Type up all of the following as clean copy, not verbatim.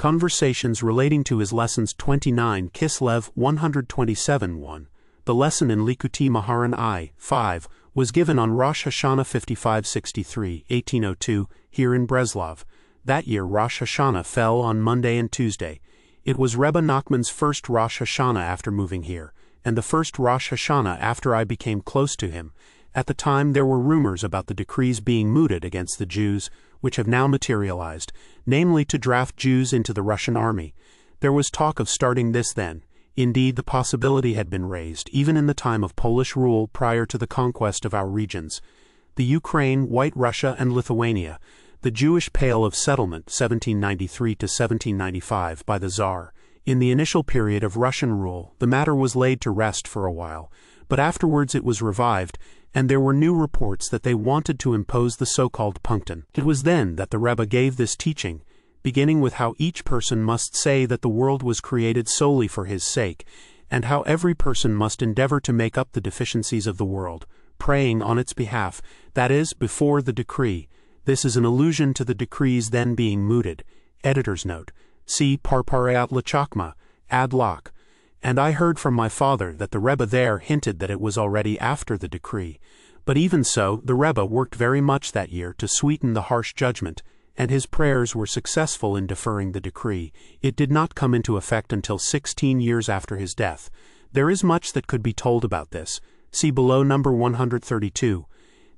Conversations relating to his lessons 29 Kislev 127-1. The lesson in Likutei Moharan I, 5, was given on Rosh Hashanah 5563, 1802, here in Breslov. That year Rosh Hashanah fell on Monday and Tuesday. It was Rabbi Nachman's first Rosh Hashanah after moving here, and the first Rosh Hashanah after I became close to him. At the time there were rumors about the decrees being mooted against the Jews, which have now materialized, namely to draft Jews into the Russian army. There was talk of starting this then. Indeed, the possibility had been raised, even in the time of Polish rule prior to the conquest of our regions. The Ukraine, White Russia, and Lithuania, the Jewish Pale of Settlement 1793 to 1795 by the Tsar. In the initial period of Russian rule, the matter was laid to rest for a while, but afterwards it was revived, and there were new reports that they wanted to impose the so-called Punkten. It was then that the Rebbe gave this teaching, beginning with how each person must say that the world was created solely for his sake, and how every person must endeavor to make up the deficiencies of the world, praying on its behalf, that is, before the decree. This is an allusion to the decrees then being mooted. Editor's note. See Parpareat Lachakma, ad loc. And I heard from my father that the Rebbe there hinted that it was already after the decree. But even so, the Rebbe worked very much that year to sweeten the harsh judgment, and his prayers were successful in deferring the decree. It did not come into effect until 16 years after his death. There is much that could be told about this. See below number 132.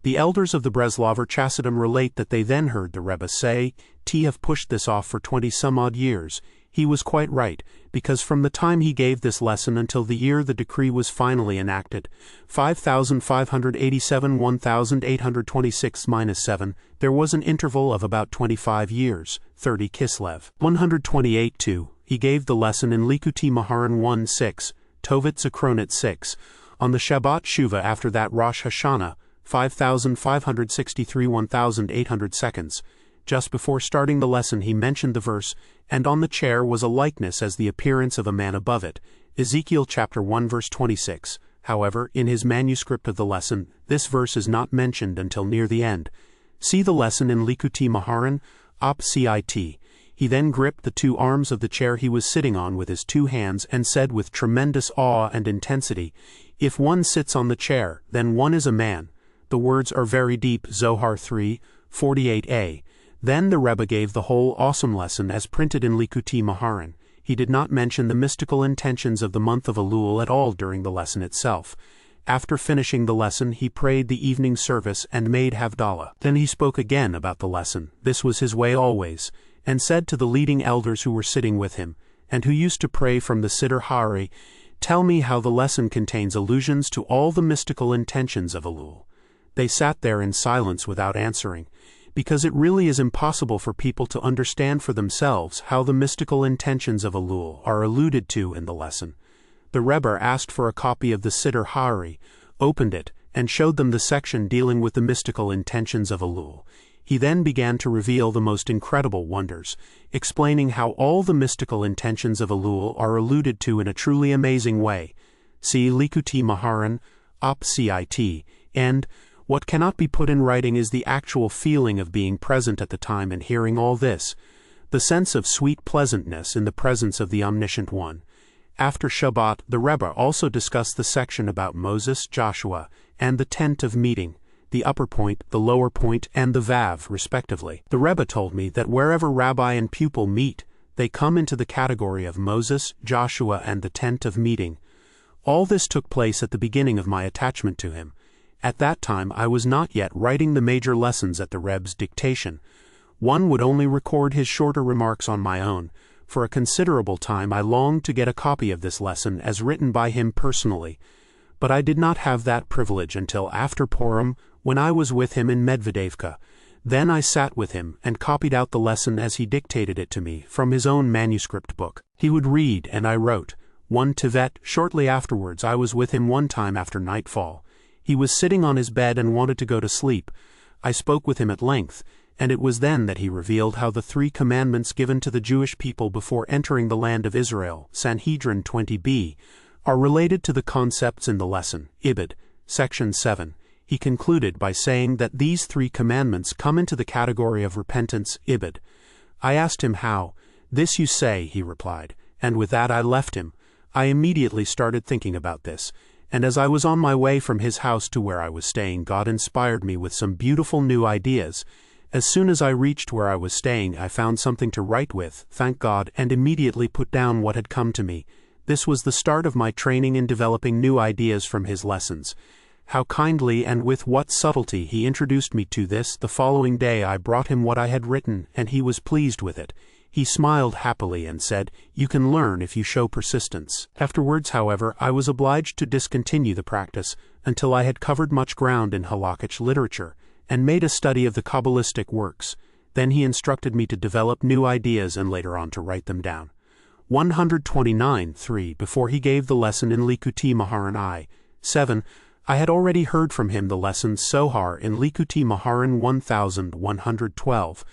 The elders of the Breslover Chassidim relate that they then heard the Rebbe say, "T have pushed this off for 20-some-odd years." He was quite right, because from the time he gave this lesson until the year the decree was finally enacted, 5,587 1826-7, there was an interval of about 25 years, 30 Kislev. 128-2, he gave the lesson in Likutei Moharan 1-6, Tovit Zechronot 6, on the Shabbat Shuvah after that Rosh Hashanah, 5,563 1800 seconds. Just before starting the lesson he mentioned the verse, "And on the chair was a likeness as the appearance of a man above it," Ezekiel chapter 1 verse 26. However, in his manuscript of the lesson, this verse is not mentioned until near the end. See the lesson in Likutei Moharan, op. Cit. He then gripped the two arms of the chair he was sitting on with his two hands and said with tremendous awe and intensity, "If one sits on the chair, then one is a man." The words are very deep, Zohar 3, 48a. Then the Rebbe gave the whole awesome lesson as printed in Likutei Moharan. He did not mention the mystical intentions of the month of Elul at all during the lesson itself. After finishing the lesson he prayed the evening service and made Havdalah. Then he spoke again about the lesson, this was his way always, and said to the leading elders who were sitting with him, and who used to pray from the Siddur Hari, "Tell me how the lesson contains allusions to all the mystical intentions of Elul." They sat there in silence without answering, because it really is impossible for people to understand for themselves how the mystical intentions of Elul are alluded to in the lesson. The Rebbe asked for a copy of the Siddur Hari, opened it, and showed them the section dealing with the mystical intentions of Elul. He then began to reveal the most incredible wonders, explaining how all the mystical intentions of Elul are alluded to in a truly amazing way. See Likutei Moharan, op. Cit, and what cannot be put in writing is the actual feeling of being present at the time and hearing all this, the sense of sweet pleasantness in the presence of the Omniscient One. After Shabbat, the Rebbe also discussed the section about Moses, Joshua, and the tent of meeting, the upper point, the lower point, and the Vav, respectively. The Rebbe told me that wherever rabbi and pupil meet, they come into the category of Moses, Joshua, and the tent of meeting. All this took place at the beginning of my attachment to him. At that time I was not yet writing the major lessons at the Rebbe's dictation. One would only record his shorter remarks on my own. For a considerable time I longed to get a copy of this lesson as written by him personally, but I did not have that privilege until after Purim, when I was with him in Medvedevka. Then I sat with him and copied out the lesson as he dictated it to me from his own manuscript book. He would read and I wrote. One Tevet, shortly afterwards I was with him one time after nightfall. He was sitting on his bed and wanted to go to sleep. I spoke with him at length, and it was then that he revealed how the 3 commandments given to the Jewish people before entering the land of Israel, Sanhedrin 20b, are related to the concepts in the lesson, Ibid, section 7. He concluded by saying that these 3 commandments come into the category of repentance, Ibid. I asked him how. "This you say," he replied, and with that I left him. I immediately started thinking about this, and as I was on my way from his house to where I was staying, God inspired me with some beautiful new ideas. As soon as I reached where I was staying, I found something to write with, thank God, and immediately put down what had come to me. This was the start of my training in developing new ideas from his lessons. How kindly and with what subtlety he introduced me to this. The following day I brought him what I had written, and he was pleased with it. He smiled happily and said, "You can learn if you show persistence." Afterwards, however, I was obliged to discontinue the practice until I had covered much ground in halakhic literature and made a study of the Kabbalistic works. Then he instructed me to develop new ideas and later on to write them down. 129.3 Before he gave the lesson in Likutei Moharan I. 7. I had already heard from him the lesson Sohar in Likutei Moharan 1112,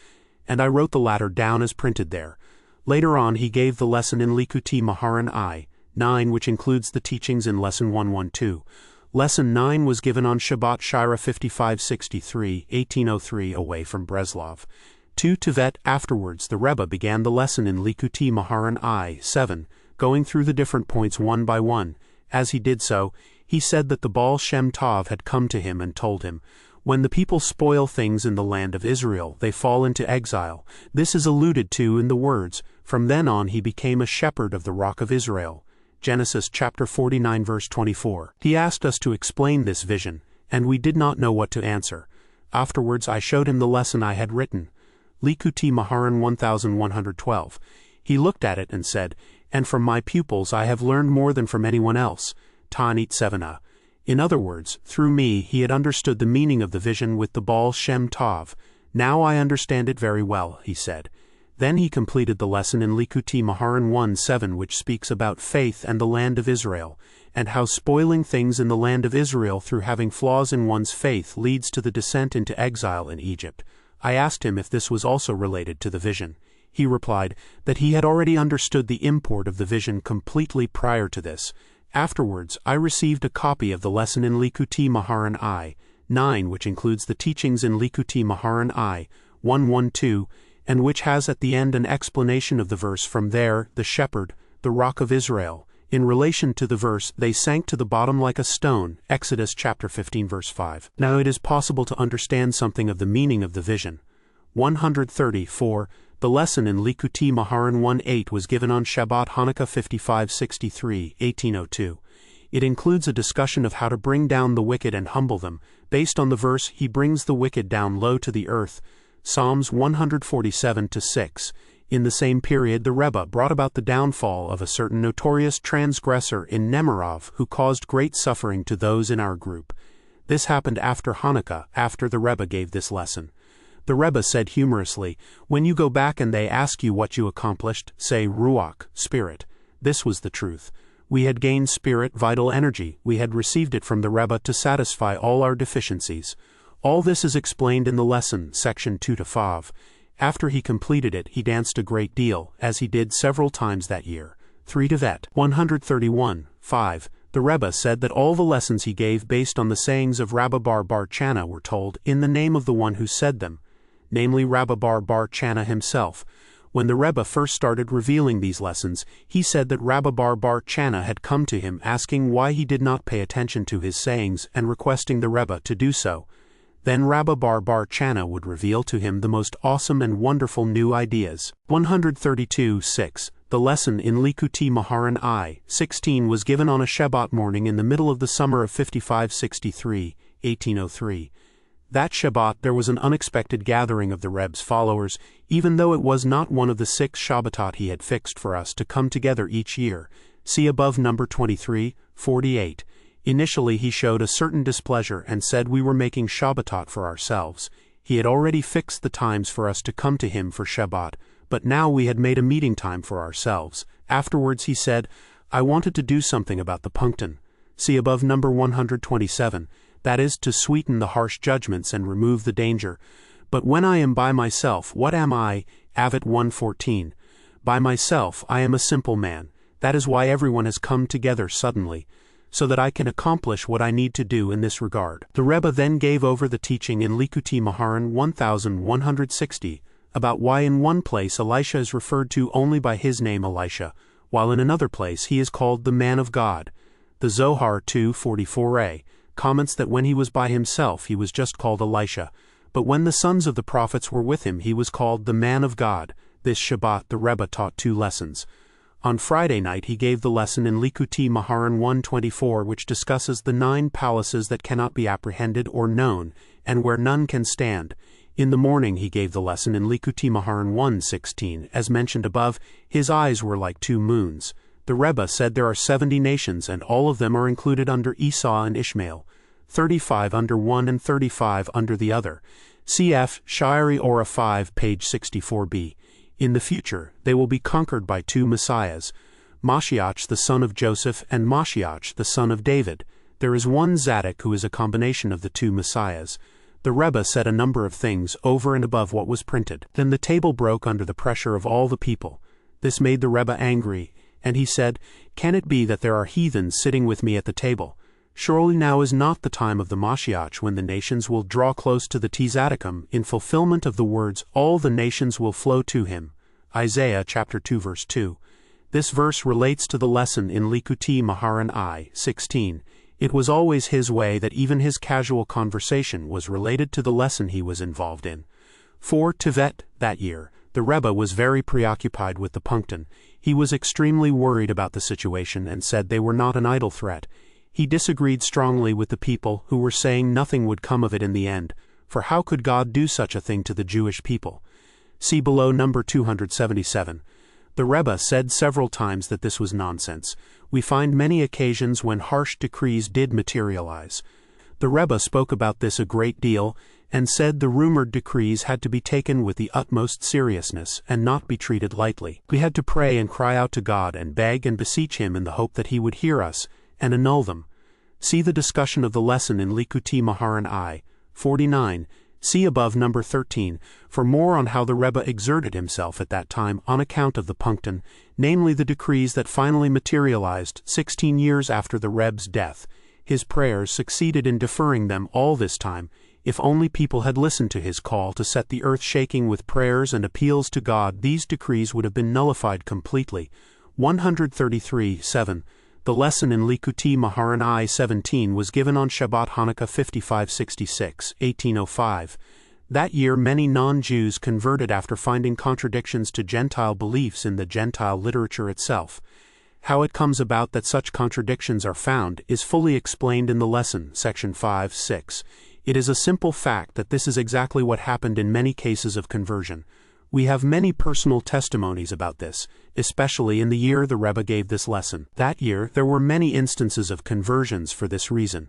and I wrote the latter down as printed there. Later on he gave the lesson in Likutei Moharan I. 9, which includes the teachings in Lesson 112. Lesson 9 was given on Shabbat Shira 5563, 1803, away from Breslov. 2 Tevet. Afterwards the Rebbe began the lesson in Likutei Moharan I. 7, going through the different points one by one. As he did so, he said that the Baal Shem Tov had come to him and told him, "When the people spoil things in the land of Israel, they fall into exile." This is alluded to in the words, "From then on he became a shepherd of the rock of Israel." Genesis chapter 49 verse 24. He asked us to explain this vision, and we did not know what to answer. Afterwards I showed him the lesson I had written, Likutei Moharan 1112. He looked at it and said, "And from my pupils I have learned more than from anyone else." Ta'anit 7a. In other words, through me he had understood the meaning of the vision with the Baal Shem Tov. "Now I understand it very well," he said. Then he completed the lesson in Likutei Moharan 1:7, which speaks about faith and the land of Israel, and how spoiling things in the land of Israel through having flaws in one's faith leads to the descent into exile in Egypt. I asked him if this was also related to the vision. He replied that he had already understood the import of the vision completely prior to this. Afterwards, I received a copy of the lesson in Likutei Moharan I. 9, which includes the teachings in Likutei Moharan I. 112, and which has at the end an explanation of the verse "From there, the shepherd, the rock of Israel." In relation to the verse, "They sank to the bottom like a stone," Exodus chapter 15 verse 5. Now it is possible to understand something of the meaning of the vision. 134. The lesson in Likutei Moharan 1:8 was given on Shabbat Hanukkah 5563, 1802. It includes a discussion of how to bring down the wicked and humble them, based on the verse, "He brings the wicked down low to the earth," Psalms 147-6. In the same period the Rebbe brought about the downfall of a certain notorious transgressor in Nemirov who caused great suffering to those in our group. This happened after Hanukkah, after the Rebbe gave this lesson. The Rebbe said humorously, "When you go back and they ask you what you accomplished, say Ruach, spirit." This was the truth. We had gained spirit, vital energy. We had received it from the Rebbe to satisfy all our deficiencies. All this is explained in the lesson, section 2-5. After he completed it, he danced a great deal, as he did several times that year. 3 Tevet. 131.5. The Rebbe said that all the lessons he gave based on the sayings of Rabbi Bar Chana were told in the name of the one who said them, namely Rabbi Bar Chana himself. When the Rebbe first started revealing these lessons, he said that Rabbi Bar Chana had come to him asking why he did not pay attention to his sayings and requesting the Rebbe to do so. Then Rabbi Bar Chana would reveal to him the most awesome and wonderful new ideas. 132.6. The lesson in Likutei Moharan I. 16 was given on a Shabbat morning in the middle of the summer of 5563, 1803. That Shabbat there was an unexpected gathering of the Rebbe's followers, even though it was not one of the 6 Shabbatot he had fixed for us to come together each year. See above number 23, 48. Initially he showed a certain displeasure and said we were making Shabbatot for ourselves. He had already fixed the times for us to come to him for Shabbat, but now we had made a meeting time for ourselves. Afterwards he said, "I wanted to do something about the Punkten." See above number 127. That is, to sweeten the harsh judgments and remove the danger. "But when I am by myself, what am I?" Avot 1:14. By myself I am a simple man. That is why everyone has come together suddenly, so that I can accomplish what I need to do in this regard. The Rebbe then gave over the teaching in Likutei Moharan 1160, about why in one place Elisha is referred to only by his name Elisha, while in another place he is called the man of God. The Zohar 2:44a comments that when he was by himself he was just called Elisha, but when the sons of the prophets were with him he was called the man of God. This Shabbat the Rebbe taught 2 lessons. On Friday night he gave the lesson in Likutei Moharan 124, which discusses the 9 palaces that cannot be apprehended or known, and where none can stand. In the morning he gave the lesson in Likutei Moharan 116. As mentioned above, his eyes were like 2 moons. The Rebbe said there are 70 nations, and all of them are included under Esau and Ishmael, 35 under one and 35 under the other. Cf. Sha'ari Ora 5, page 64b. In the future, they will be conquered by 2 messiahs, Mashiach the son of Joseph and Mashiach the son of David. There is one Zadok who is a combination of the 2 messiahs. The Rebbe said a number of things over and above what was printed. Then the table broke under the pressure of all the people. This made the Rebbe angry, and he said, "Can it be that there are heathens sitting with me at the table? Surely now is not the time of the Mashiach when the nations will draw close to the Tzaddikim in fulfillment of the words, all the nations will flow to him." Isaiah chapter 2 verse 2. This verse relates to the lesson in Likutei Moharan I-16. It was always his way that even his casual conversation was related to the lesson he was involved in. For Tevet, that year, the Rebbe was very preoccupied with the Punkton. He was extremely worried about the situation and said they were not an idle threat. He disagreed strongly with the people who were saying nothing would come of it in the end, for how could God do such a thing to the Jewish people? See below number 277. The Rebbe said several times that this was nonsense. We find many occasions when harsh decrees did materialize. The Rebbe spoke about this a great deal, and said the rumored decrees had to be taken with the utmost seriousness and not be treated lightly. We had to pray and cry out to God and beg and beseech Him in the hope that He would hear us and annul them. See the discussion of the lesson in Likutei Moharan I-49. See above number 13 for more on how the Rebbe exerted himself at that time on account of the Punkton, namely the decrees that finally materialized 16 years after the Rebbe's death. His prayers succeeded in deferring them all this time. If only people had listened to his call to set the earth shaking with prayers and appeals to God, these decrees would have been nullified completely. 133:7. The lesson in Likutei Moharan I-17 was given on Shabbat Hanukkah 5566, 1805. That year many non-Jews converted after finding contradictions to Gentile beliefs in the Gentile literature itself. How it comes about that such contradictions are found is fully explained in the lesson, section 5-6. It is a simple fact that this is exactly what happened in many cases of conversion. We have many personal testimonies about this, especially in the year the Rebbe gave this lesson. That year there were many instances of conversions for this reason.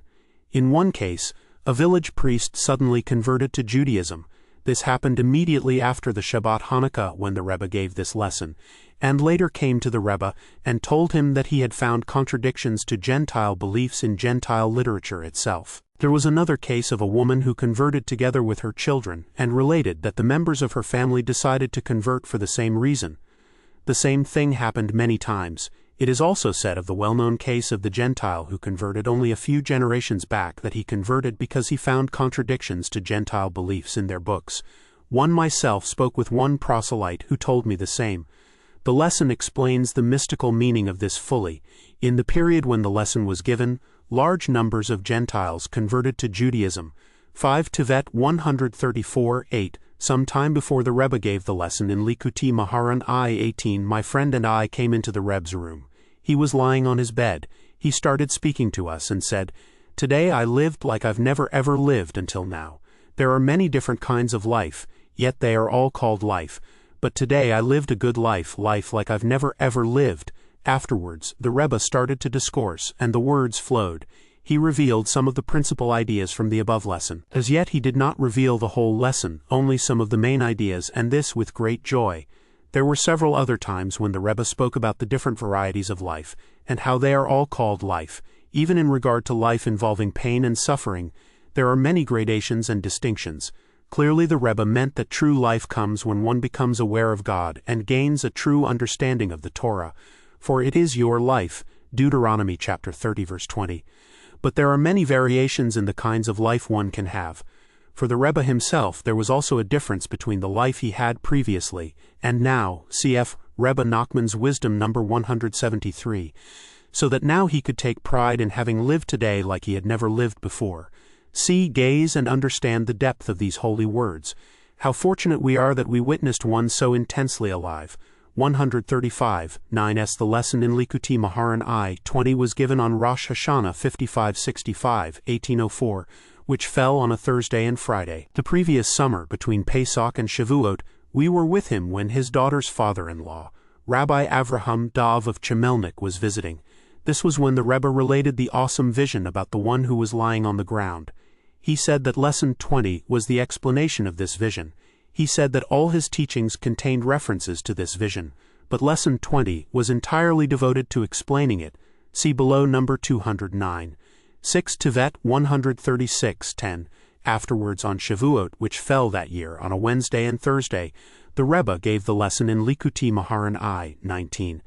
In one case, a village priest suddenly converted to Judaism. This happened immediately after the Shabbat Hanukkah when the Rebbe gave this lesson, and later came to the Rebbe and told him that he had found contradictions to Gentile beliefs in Gentile literature itself. There was another case of a woman who converted together with her children and related that the members of her family decided to convert for the same reason. The same thing happened many times. It is also said of the well-known case of the Gentile who converted only a few generations back that he converted because he found contradictions to Gentile beliefs in their books. One myself spoke with one proselyte who told me the same. The lesson explains the mystical meaning of this fully. In the period when the lesson was given, large numbers of Gentiles converted to Judaism. 5 Tevet 134:8. Some time before the Rebbe gave the lesson in Likutei Moharan I-18, my friend and I came into the Rebbe's room. He was lying on his bed. He started speaking to us and said, "Today I lived like I've never ever lived until now. There are many different kinds of life, yet they are all called life. But today I lived a good life like I've never ever lived." Afterwards, the Rebbe started to discourse, and the words flowed. He revealed some of the principal ideas from the above lesson. As yet he did not reveal the whole lesson, only some of the main ideas, and this with great joy. There were several other times when the Rebbe spoke about the different varieties of life, and how they are all called life. Even in regard to life involving pain and suffering, there are many gradations and distinctions. Clearly the Rebbe meant that true life comes when one becomes aware of God and gains a true understanding of the Torah. For it is your life, Deuteronomy chapter 30 verse 20. But there are many variations in the kinds of life one can have. For the Rebbe himself, there was also a difference between the life he had previously and now, cf. Rabbi Nachman's Wisdom number 173, so that now he could take pride in having lived today like he had never lived before. See, gaze, and understand the depth of these holy words. How fortunate we are that we witnessed one so intensely alive. 135, 9s. The lesson in Likutei Moharan I 20 was given on Rosh Hashanah 5565, 1804, which fell on a Thursday and Friday. The previous summer, between Pesach and Shavuot, we were with him when his daughter's father-in-law, Rabbi Avraham Dov of Chemelnik, was visiting. This was when the Rebbe related the awesome vision about the one who was lying on the ground. He said that Lesson 20 was the explanation of this vision. He said that all his teachings contained references to this vision, but Lesson 20 was entirely devoted to explaining it. See below number 209. 6 Tevet 136:10. Afterwards, on Shavuot, which fell that year on a Wednesday and Thursday, the Rebbe gave the lesson in Likutei Moharan I 19.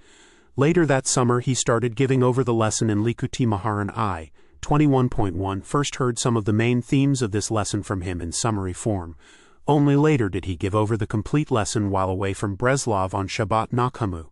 Later that summer he started giving over the lesson in Likutei Moharan I 21.1. First heard some of the main themes of this lesson from him in summary form. Only later did he give over the complete lesson while away from Breslov on Shabbat Nakhamu.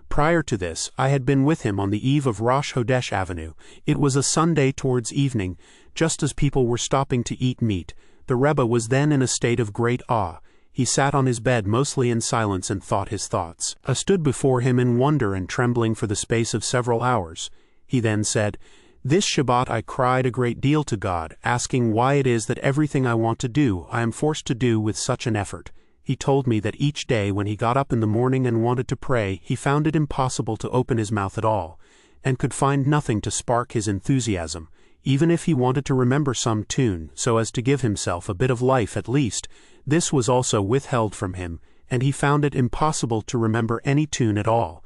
Prior to this, I had been with him on the eve of Rosh Hodesh Avenue. It was a Sunday towards evening, just as people were stopping to eat meat. The Rebbe was then in a state of great awe. He sat on his bed mostly in silence and thought his thoughts. I stood before him in wonder and trembling for the space of several hours. He then said, "This Shabbat I cried a great deal to God, asking why it is that everything I want to do, I am forced to do with such an effort." He told me that each day when he got up in the morning and wanted to pray, he found it impossible to open his mouth at all, and could find nothing to spark his enthusiasm. Even if he wanted to remember some tune, so as to give himself a bit of life at least, this was also withheld from him, and he found it impossible to remember any tune at all.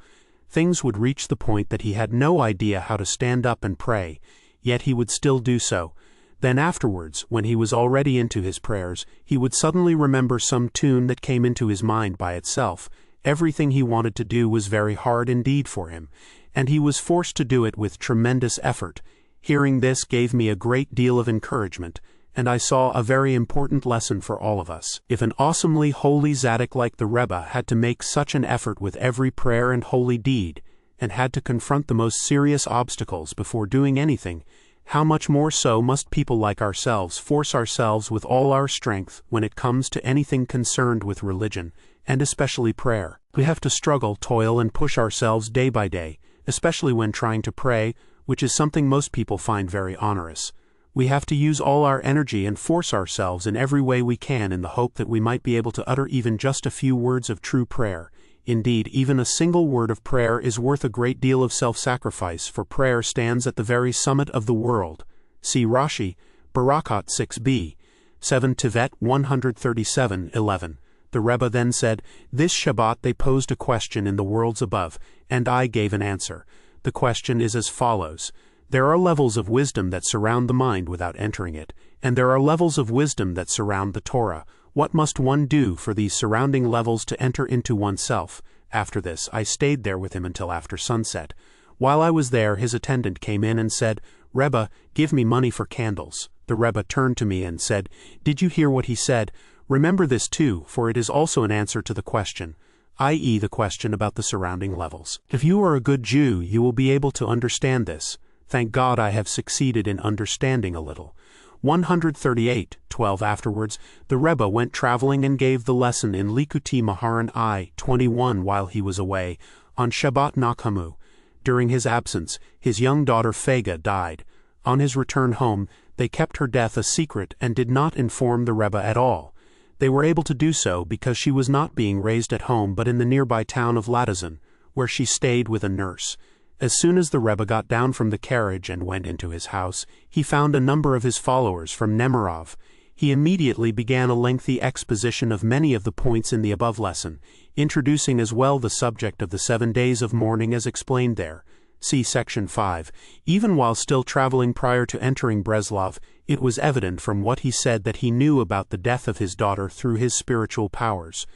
Things would reach the point that he had no idea how to stand up and pray, yet he would still do so. Then afterwards, when he was already into his prayers, he would suddenly remember some tune that came into his mind by itself. Everything he wanted to do was very hard indeed for him, and he was forced to do it with tremendous effort. Hearing this gave me a great deal of encouragement, and I saw a very important lesson for all of us. If an awesomely holy Zaddik like the Rebbe had to make such an effort with every prayer and holy deed, and had to confront the most serious obstacles before doing anything, how much more so must people like ourselves force ourselves with all our strength when it comes to anything concerned with religion, and especially prayer. We have to struggle, toil, and push ourselves day by day, especially when trying to pray, which is something most people find very onerous. We have to use all our energy and force ourselves in every way we can in the hope that we might be able to utter even just a few words of true prayer. Indeed, even a single word of prayer is worth a great deal of self-sacrifice, for prayer stands at the very summit of the world. See Rashi, Barakat 6b, 7 Tevet 137:11. The Rebbe then said, "This Shabbat they posed a question in the worlds above, and I gave an answer. The question is as follows. There are levels of wisdom that surround the mind without entering it, and there are levels of wisdom that surround the Torah. What must one do for these surrounding levels to enter into oneself?" After this, I stayed there with him until after sunset. While I was there, his attendant came in and said, "Rebbe, give me money for candles." The Rebbe turned to me and said, "Did you hear what he said? Remember this too, for it is also an answer to the question, i.e. the question about the surrounding levels. If you are a good Jew, you will be able to understand this. Thank God I have succeeded in understanding a little." 138:12. Afterwards, the Rebbe went traveling and gave the lesson in Likutei Moharan I 21 while he was away, on Shabbat Nakhamu. During his absence, his young daughter Fega died. On his return home, they kept her death a secret and did not inform the Rebbe at all. They were able to do so because she was not being raised at home but in the nearby town of Latazan, where she stayed with a nurse. As soon as the Rebbe got down from the carriage and went into his house, he found a number of his followers from Nemirov. He immediately began a lengthy exposition of many of the points in the above lesson, introducing as well the subject of the 7 days of mourning as explained there. See section 5. Even while still traveling prior to entering Breslov, it was evident from what he said that he knew about the death of his daughter through his spiritual powers.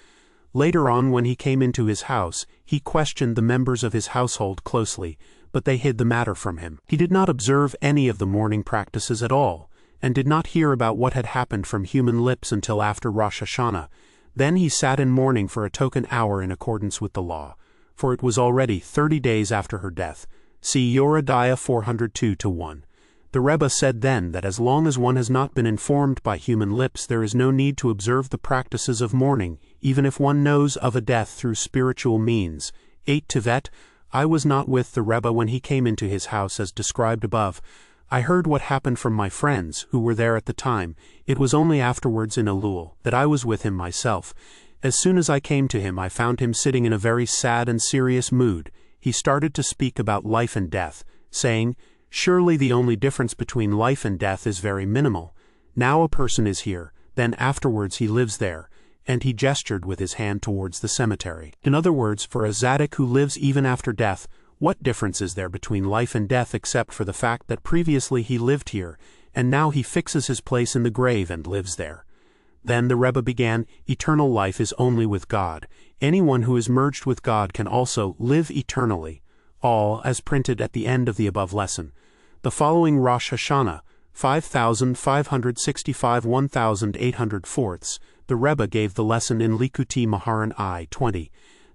Later on, when he came into his house, he questioned the members of his household closely, but they hid the matter from him. He did not observe any of the mourning practices at all, and did not hear about what had happened from human lips until after Rosh Hashanah. Then he sat in mourning for a token hour in accordance with the law, for it was already 30 days after her death. See Yoradiah 402-1. The Rebbe said then that as long as one has not been informed by human lips, there is no need to observe the practices of mourning, even if one knows of a death through spiritual means. 8 Tevet. I was not with the Rebbe when he came into his house as described above. I heard what happened from my friends, who were there at the time. It was only afterwards in Elul that I was with him myself. As soon as I came to him, I found him sitting in a very sad and serious mood. He started to speak about life and death, saying, "Surely the only difference between life and death is very minimal. Now a person is here, then afterwards he lives there," and he gestured with his hand towards the cemetery. In other words, for a tzaddik who lives even after death, what difference is there between life and death except for the fact that previously he lived here, and now he fixes his place in the grave and lives there? Then the Rebbe began, "Eternal life is only with God. Anyone who is merged with God can also live eternally." All as printed at the end of the above lesson. The following Rosh Hashanah, 5565 1804, the Rebbe gave the lesson in Likutei Moharan I 20.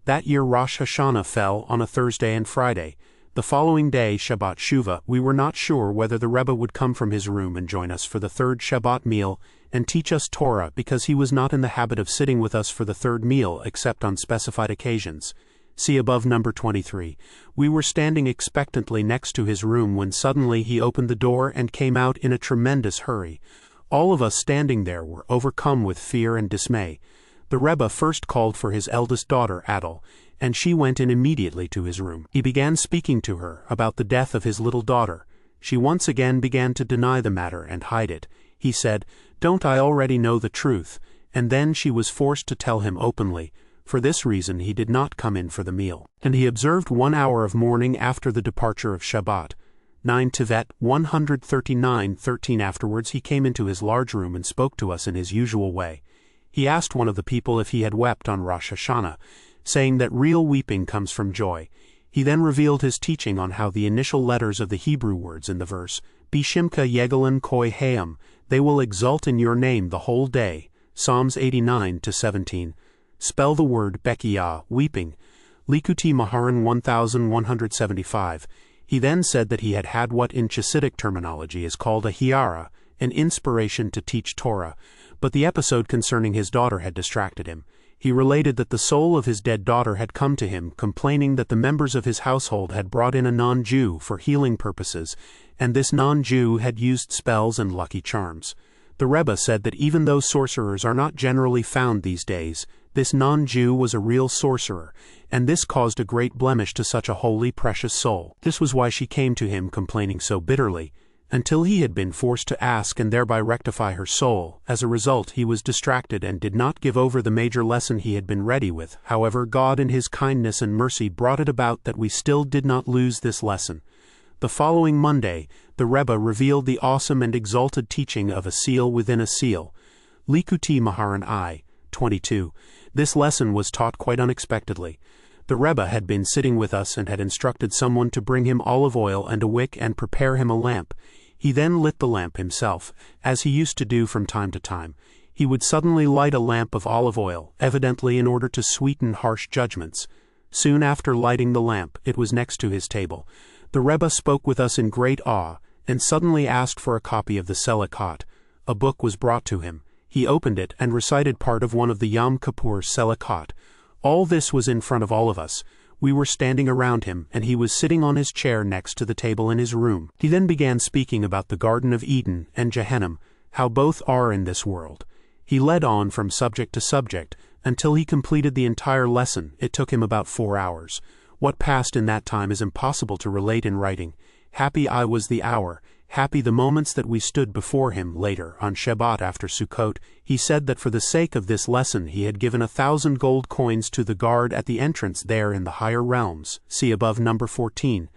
That year Rosh Hashanah fell on a Thursday and Friday. The following day, Shabbat Shuvah, we were not sure whether the Rebbe would come from his room and join us for the third Shabbat meal and teach us Torah, because he was not in the habit of sitting with us for the third meal except on specified occasions. See above number 23. We were standing expectantly next to his room when suddenly he opened the door and came out in a tremendous hurry. All of us standing there were overcome with fear and dismay. The Rebbe first called for his eldest daughter, Adel, and she went in immediately to his room. He began speaking to her about the death of his little daughter. She once again began to deny the matter and hide it. He said, "Don't I already know the truth?" And then she was forced to tell him openly. For this reason he did not come in for the meal. And he observed 1 hour of mourning after the departure of Shabbat. 9 Tevet 139:13. Afterwards he came into his large room and spoke to us in his usual way. He asked one of the people if he had wept on Rosh Hashanah, saying that real weeping comes from joy. He then revealed his teaching on how the initial letters of the Hebrew words in the verse, Bishimka Yegalon Koi Hayam, they will exult in your name the whole day, Psalms 89-17. Spell the word Bekiyah, weeping, Likutei Moharan 1175. He then said that he had had what in Chassidic terminology is called a hiara, an inspiration to teach Torah, but the episode concerning his daughter had distracted him. He related that the soul of his dead daughter had come to him, complaining that the members of his household had brought in a non-Jew for healing purposes, and this non-Jew had used spells and lucky charms. The Rebbe said that even though sorcerers are not generally found these days, this non-Jew was a real sorcerer, and this caused a great blemish to such a holy, precious soul. This was why she came to him complaining so bitterly, until he had been forced to ask and thereby rectify her soul. As a result, he was distracted and did not give over the major lesson he had been ready with. However, God in his kindness and mercy brought it about that we still did not lose this lesson. The following Monday, the Rebbe revealed the awesome and exalted teaching of a seal within a seal. Likutei Moharan I 22. This lesson was taught quite unexpectedly. The Rebbe had been sitting with us and had instructed someone to bring him olive oil and a wick and prepare him a lamp. He then lit the lamp himself, as he used to do from time to time. He would suddenly light a lamp of olive oil, evidently in order to sweeten harsh judgments. Soon after lighting the lamp, it was next to his table. The Rebbe spoke with us in great awe, and suddenly asked for a copy of the Selachot. A book was brought to him. He opened it and recited part of one of the Yom Kippur Selachot. All this was in front of all of us. We were standing around him, and he was sitting on his chair next to the table in his room. He then began speaking about the Garden of Eden and Gehenna, how both are in this world. He led on from subject to subject, until he completed the entire lesson. It took him about 4 hours. What passed in that time is impossible to relate in writing. Happy I was the hour, happy the moments that we stood before him. Later, on Shabbat after Sukkot, he said that for the sake of this lesson he had given 1,000 gold coins to the guard at the entrance there in the higher realms. See above number 14.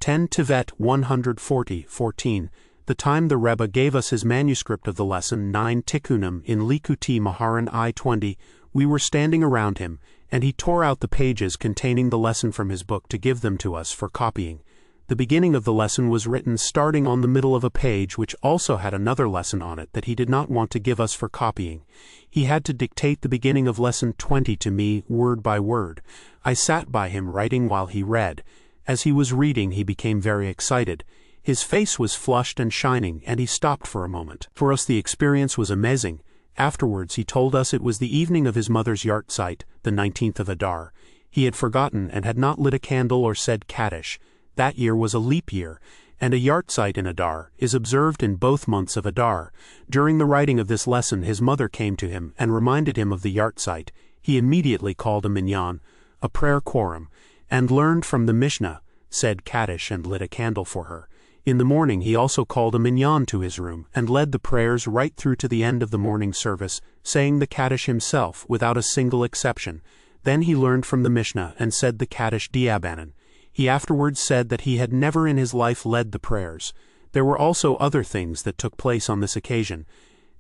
10 Tevet 140:14. The time the Rebbe gave us his manuscript of the lesson 9 Tikkunim in Likutei Moharan I 20, we were standing around him, and he tore out the pages containing the lesson from his book to give them to us for copying. The beginning of the lesson was written starting on the middle of a page which also had another lesson on it that he did not want to give us for copying. He had to dictate the beginning of lesson 20 to me word by word. I sat by him writing while he read. As he was reading, he became very excited. His face was flushed and shining, and he stopped for a moment. For us the experience was amazing. Afterwards he told us it was the evening of his mother's yahrzeit, the 19th of Adar. He had forgotten and had not lit a candle or said Kaddish. That year was a leap year, and a yahrzeit in Adar is observed in both months of Adar. During the writing of this lesson his mother came to him and reminded him of the yahrzeit. He immediately called a minyan, a prayer quorum, and learned from the Mishnah, said Kaddish and lit a candle for her. In the morning he also called a minyan to his room and led the prayers right through to the end of the morning service, saying the Kaddish himself without a single exception. Then he learned from the Mishnah and said the Kaddish diabanan. He afterwards said that he had never in his life led the prayers. There were also other things that took place on this occasion.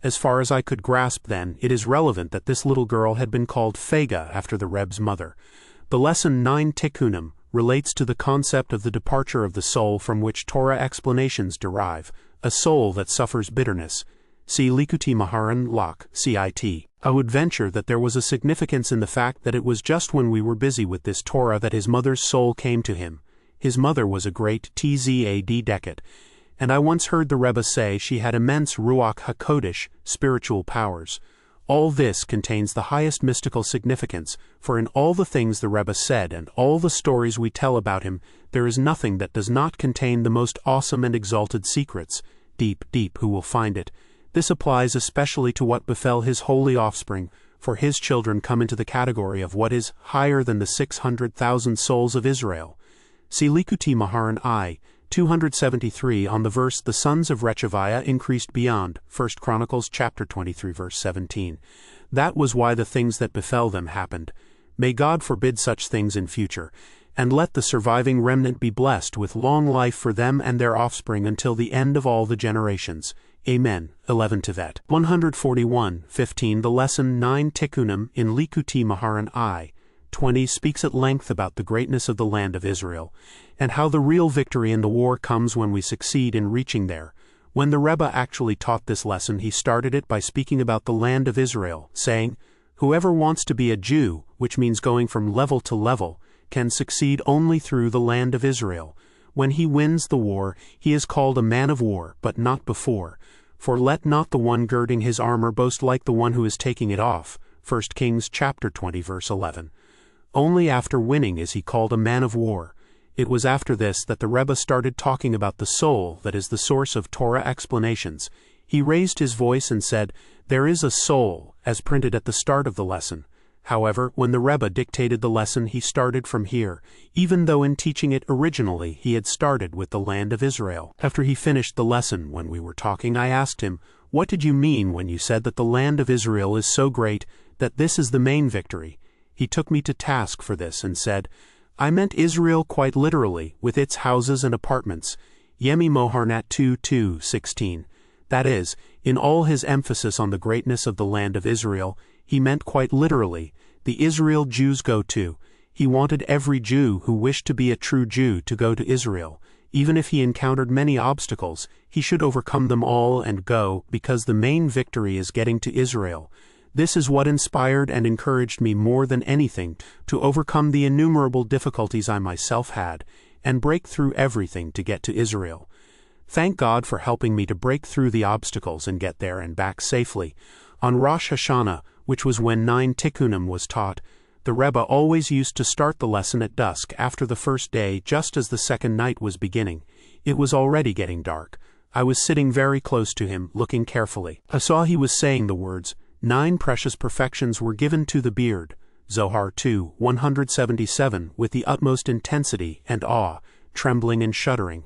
As far as I could grasp then, it is relevant that this little girl had been called Fega after the Reb's mother. The lesson 9 Tikkunim relates to the concept of the departure of the soul from which Torah explanations derive, a soul that suffers bitterness. See Likutei Moharan Lach, CIT. I would venture that there was a significance in the fact that it was just when we were busy with this Torah that his mother's soul came to him. His mother was a great Tzad Deket, and I once heard the Rebbe say she had immense Ruach HaKodesh, spiritual powers. All this contains the highest mystical significance, for in all the things the Rebbe said and all the stories we tell about him, there is nothing that does not contain the most awesome and exalted secrets. Deep, deep, who will find it? This applies especially to what befell his holy offspring, for his children come into the category of what is higher than the 600,000 souls of Israel. See Likutei Moharan I, 273 on the verse the sons of Rechaviah increased beyond, 1 Chronicles chapter 23 verse 17. That was why the things that befell them happened. May God forbid such things in future, and let the surviving remnant be blessed with long life for them and their offspring until the end of all the generations. Amen. 11 Tevet. 141:15 The lesson 9 Tikkunim in Likutei Moharan I, 20 speaks at length about the greatness of the land of Israel, and how the real victory in the war comes when we succeed in reaching there. When the Rebbe actually taught this lesson, he started it by speaking about the land of Israel, saying, "Whoever wants to be a Jew, which means going from level to level, can succeed only through the land of Israel. When he wins the war, he is called a man of war, but not before. For let not the one girding his armor boast like the one who is taking it off." 1 Kings chapter 20 verse 11. Only after winning is he called a man of war. It was after this that the Rebbe started talking about the soul that is the source of Torah explanations. He raised his voice and said, "There is a soul," as printed at the start of the lesson. However, when the Rebbe dictated the lesson, he started from here, even though in teaching it originally he had started with the land of Israel. After he finished the lesson, when we were talking, I asked him, "What did you mean when you said that the land of Israel is so great that this is the main victory?" He took me to task for this and said, "I meant Israel quite literally, with its houses and apartments." Yemi Moharnat 2:2-16. That is, in all his emphasis on the greatness of the land of Israel, he meant quite literally, the Israel Jews go to. He wanted every Jew who wished to be a true Jew to go to Israel. Even if he encountered many obstacles, he should overcome them all and go, because the main victory is getting to Israel. This is what inspired and encouraged me more than anything to overcome the innumerable difficulties I myself had, and break through everything to get to Israel. Thank God for helping me to break through the obstacles and get there and back safely. On Rosh Hashanah, which was when 9 Tikkunim was taught, the Rebbe always used to start the lesson at dusk after the first day, just as the second night was beginning. It was already getting dark. I was sitting very close to him, looking carefully. I saw he was saying the words, 9 precious perfections were given to the beard, Zohar 2:177, with the utmost intensity and awe, trembling and shuddering.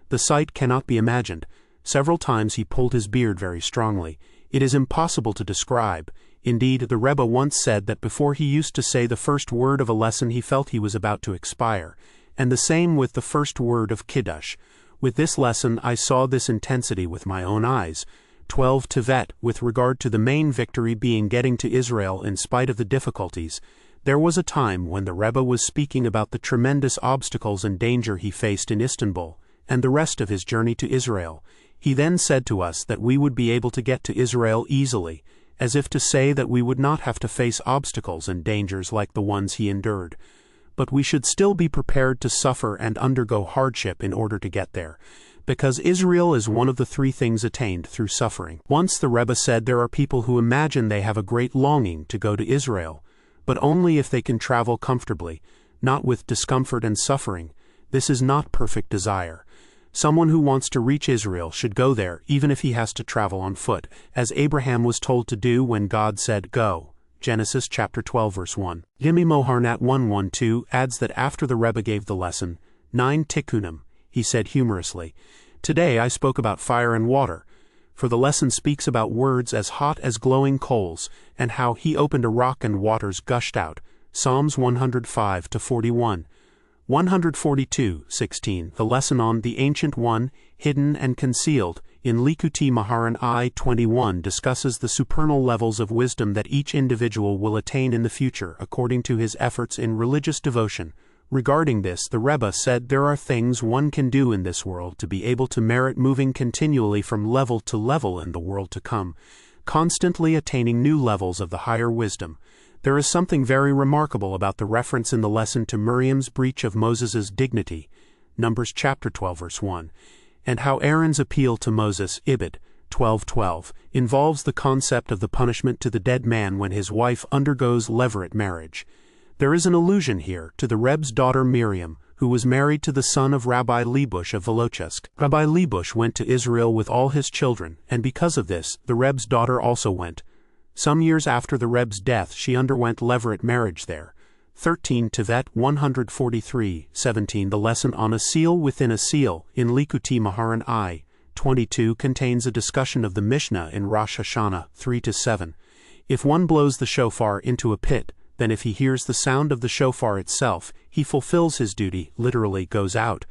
The sight cannot be imagined. Several times he pulled his beard very strongly. It is impossible to describe. Indeed, the Rebbe once said that before he used to say the first word of a lesson he felt he was about to expire, and the same with the first word of Kiddush. With this lesson I saw this intensity with my own eyes. 12 Tevet, with regard to the main victory being getting to Israel in spite of the difficulties. There was a time when the Rebbe was speaking about the tremendous obstacles and danger he faced in Istanbul, and the rest of his journey to Israel. He then said to us that we would be able to get to Israel easily, as if to say that we would not have to face obstacles and dangers like the ones he endured. But we should still be prepared to suffer and undergo hardship in order to get there, because Israel is one of the three things attained through suffering. Once the Rebbe said there are people who imagine they have a great longing to go to Israel, but only if they can travel comfortably, not with discomfort and suffering. This is not perfect desire. Someone who wants to reach Israel should go there even if he has to travel on foot, as Abraham was told to do when God said, "Go." Genesis chapter 12 verse 1. Yimi Moharnat 112 adds that after the Rebbe gave the lesson, 9 tikkunim, he said humorously, "Today I spoke about fire and water, for the lesson speaks about words as hot as glowing coals, and how he opened a rock and waters gushed out." Psalms 105-41. 142:16. The lesson on the Ancient One, Hidden and Concealed, in Likuti Maharan I-21 discusses the supernal levels of wisdom that each individual will attain in the future according to his efforts in religious devotion. Regarding this, the Rebbe said there are things one can do in this world to be able to merit moving continually from level to level in the world to come, constantly attaining new levels of the higher wisdom. There is something very remarkable about the reference in the lesson to Miriam's breach of Moses's dignity, Numbers chapter 12 verse 1, and how Aaron's appeal to Moses, Ibid. 12:12, involves the concept of the punishment to the dead man when his wife undergoes levirate marriage. There is an allusion here to the Rebbe's daughter Miriam, who was married to the son of Rabbi Lebush of Volochesk. Rabbi Lebush went to Israel with all his children, and because of this, the Rebbe's daughter also went. Some years after the Rebbe's death, she underwent levirate marriage there. 13 Tevet 143:17. The lesson on a seal within a seal in Likuti Maharan I-22 contains a discussion of the Mishnah in Rosh Hashanah 3-7. If one blows the shofar into a pit, then if he hears the sound of the shofar itself, he fulfills his duty, literally goes out.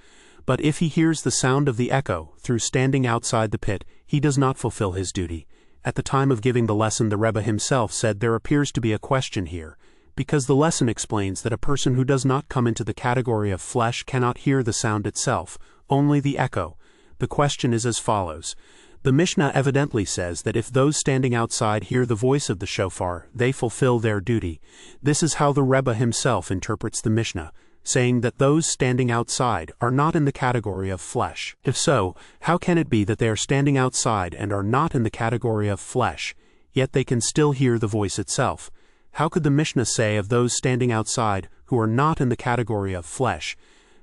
But if he hears the sound of the echo through standing outside the pit, he does not fulfill his duty. At the time of giving the lesson, the Rebbe himself said there appears to be a question here, because the lesson explains that a person who does not come into the category of flesh cannot hear the sound itself, only the echo. The question is as follows. The Mishnah evidently says that if those standing outside hear the voice of the shofar, they fulfill their duty. This is how the Rebbe himself interprets the Mishnah, saying that those standing outside are not in the category of flesh. If so, how can it be that they are standing outside and are not in the category of flesh, yet they can still hear the voice itself? How could the Mishnah say of those standing outside who are not in the category of flesh,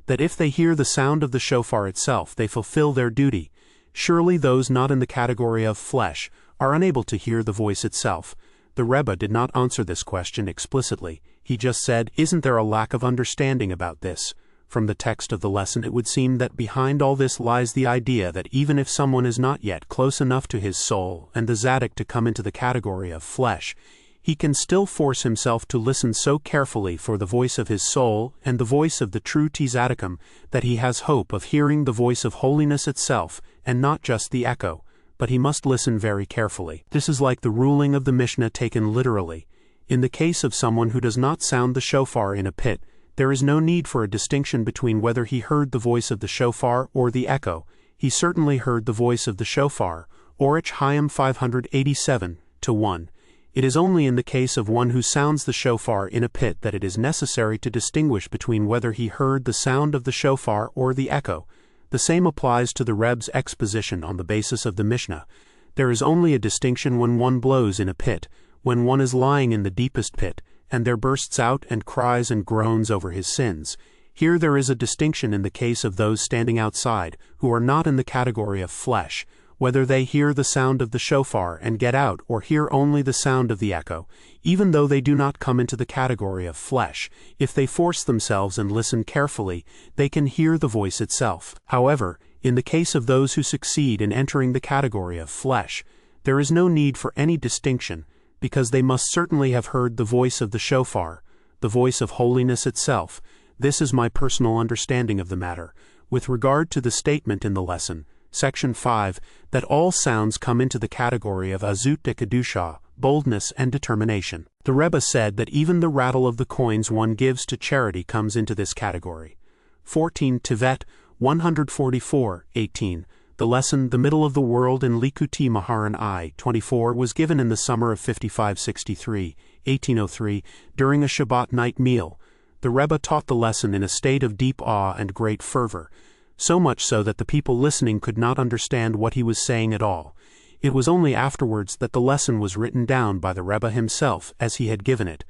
that if they hear the sound of the shofar itself, they fulfill their duty? Surely those not in the category of flesh are unable to hear the voice itself. The Rebbe did not answer this question explicitly. He just said, "Isn't there a lack of understanding about this?" From the text of the lesson, it would seem that behind all this lies the idea that even if someone is not yet close enough to his soul and the tzaddik to come into the category of flesh, he can still force himself to listen so carefully for the voice of his soul and the voice of the true tzaddikim that he has hope of hearing the voice of holiness itself and not just the echo. But he must listen very carefully. This is like the ruling of the Mishnah taken literally. In the case of someone who does not sound the shofar in a pit, there is no need for a distinction between whether he heard the voice of the shofar or the echo. He certainly heard the voice of the shofar, Orich Chaim 587-1. It is only in the case of one who sounds the shofar in a pit that it is necessary to distinguish between whether he heard the sound of the shofar or the echo. The same applies to the Rebbe's exposition on the basis of the Mishnah. There is only a distinction when one blows in a pit, when one is lying in the deepest pit, and there bursts out and cries and groans over his sins. Here there is a distinction in the case of those standing outside, who are not in the category of flesh, whether they hear the sound of the shofar and get out or hear only the sound of the echo. Even though they do not come into the category of flesh, if they force themselves and listen carefully, they can hear the voice itself. However, in the case of those who succeed in entering the category of flesh, there is no need for any distinction, because they must certainly have heard the voice of the shofar, the voice of holiness itself. This is my personal understanding of the matter. With regard to the statement in the lesson, Section 5, that all sounds come into the category of Azut de Kedusha, boldness and determination. The Rebbe said that even the rattle of the coins one gives to charity comes into this category. 14 Tevet 144:18. The lesson "The Middle of the World" in Likutei Moharan I 24 was given in the summer of 5563, 1803, during a Shabbat night meal. The Rebbe taught the lesson in a state of deep awe and great fervor, so much so that the people listening could not understand what he was saying at all. It was only afterwards that the lesson was written down by the Rebbe himself as he had given it.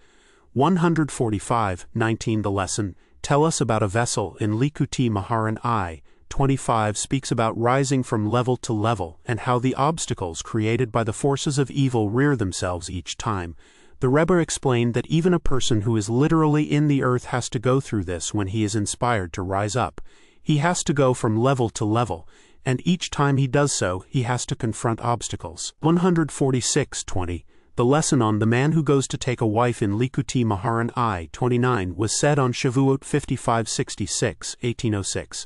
145:19. The lesson "Tell Us About a Vessel" in Likutei Moharan I 25 speaks about rising from level to level and how the obstacles created by the forces of evil rear themselves each time. The Rebbe explained that even a person who is literally in the earth has to go through this when he is inspired to rise up. He has to go from level to level, and each time he does so, he has to confront obstacles. 146:20. The lesson on "The Man Who Goes to Take a Wife" in Likutei Moharan I 29 was said on Shavuot 5566, 1806.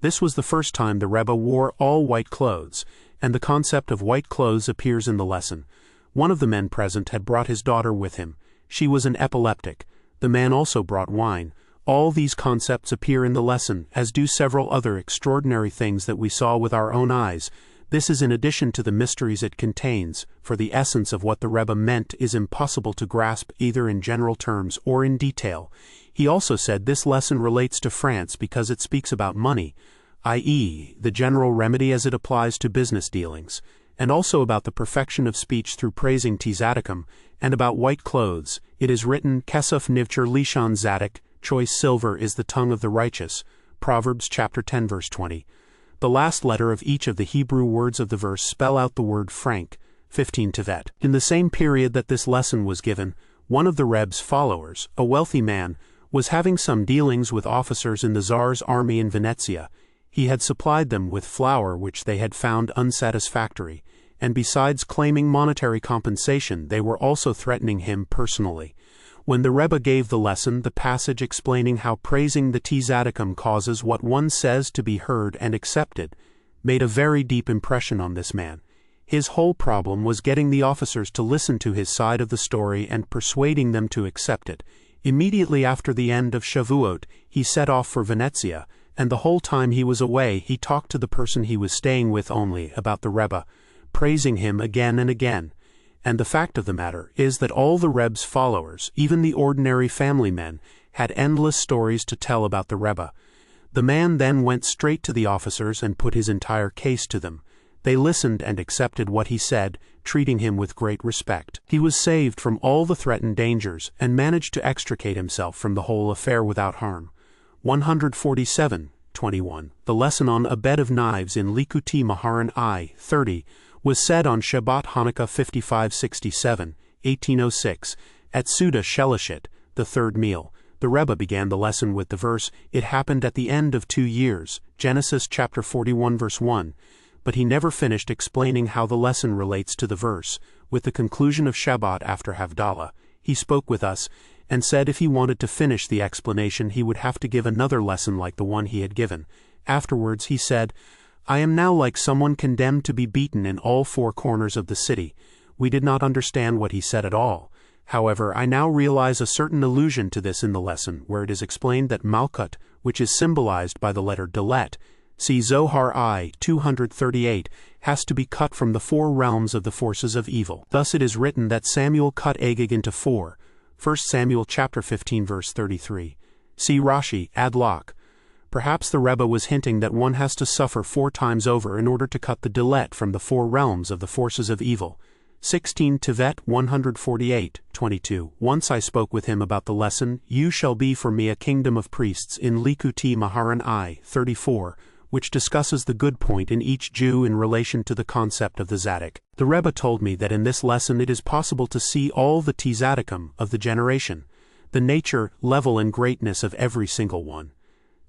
This was the first time the Rebbe wore all white clothes, and the concept of white clothes appears in the lesson. One of the men present had brought his daughter with him. She was an epileptic. The man also brought wine. All these concepts appear in the lesson, as do several other extraordinary things that we saw with our own eyes. This is in addition to the mysteries it contains, for the essence of what the Rebbe meant is impossible to grasp either in general terms or in detail. He also said this lesson relates to France because it speaks about money, i.e., the general remedy as it applies to business dealings, and also about the perfection of speech through praising Tzaddikim, and about white clothes. It is written, Kesef Nivcher Lishan Zadok, choice silver is the tongue of the righteous, Proverbs chapter 10 verse 20. The last letter of each of the Hebrew words of the verse spell out the word franc, 15 Tevet. In the same period that this lesson was given, one of the Rebbe's followers, a wealthy man, was having some dealings with officers in the Tsar's army in Venezia. He had supplied them with flour which they had found unsatisfactory, and besides claiming monetary compensation, they were also threatening him personally. When the Rebbe gave the lesson, the passage explaining how praising the Tzaddikim causes what one says to be heard and accepted, made a very deep impression on this man. His whole problem was getting the officers to listen to his side of the story and persuading them to accept it. Immediately after the end of Shavuot, he set off for Venezia, and the whole time he was away he talked to the person he was staying with only about the Rebbe, praising him again and again. And the fact of the matter is that all the Rebbe's followers, even the ordinary family men, had endless stories to tell about the Rebbe. The man then went straight to the officers and put his entire case to them. They listened and accepted what he said, treating him with great respect. He was saved from all the threatened dangers and managed to extricate himself from the whole affair without harm. 147:21. The lesson on "A Bed of Knives" in Likutei Moharan I 30 was said on Shabbat Hanukkah 5567, 1806, at Suda Shelishit, the third meal. The Rebbe began the lesson with the verse, "It happened at the end of 2 years," Genesis chapter 41 verse 1, but he never finished explaining how the lesson relates to the verse. With the conclusion of Shabbat after Havdalah, he spoke with us and said if he wanted to finish the explanation he would have to give another lesson like the one he had given. Afterwards he said, "I am now like someone condemned to be beaten in all 4 corners of the city." We did not understand what he said at all. However, I now realize a certain allusion to this in the lesson, where it is explained that Malkut, which is symbolized by the letter Dalet, see Zohar I 238, has to be cut from the 4 realms of the forces of evil. Thus it is written that Samuel cut Agag into 4, 1 Samuel chapter 15 verse 33. See Rashi, Adlak. Perhaps the Rebbe was hinting that one has to suffer 4 times over in order to cut the Dalet from the 4 realms of the forces of evil. 16 Tevet 148:22. Once I spoke with him about the lesson, "You shall be for me a kingdom of priests" in Likutei Moharan I 34, which discusses the good point in each Jew in relation to the concept of the Zadok. The Rebbe told me that in this lesson it is possible to see all the Tzaddikim of the generation, the nature, level, and greatness of every single one.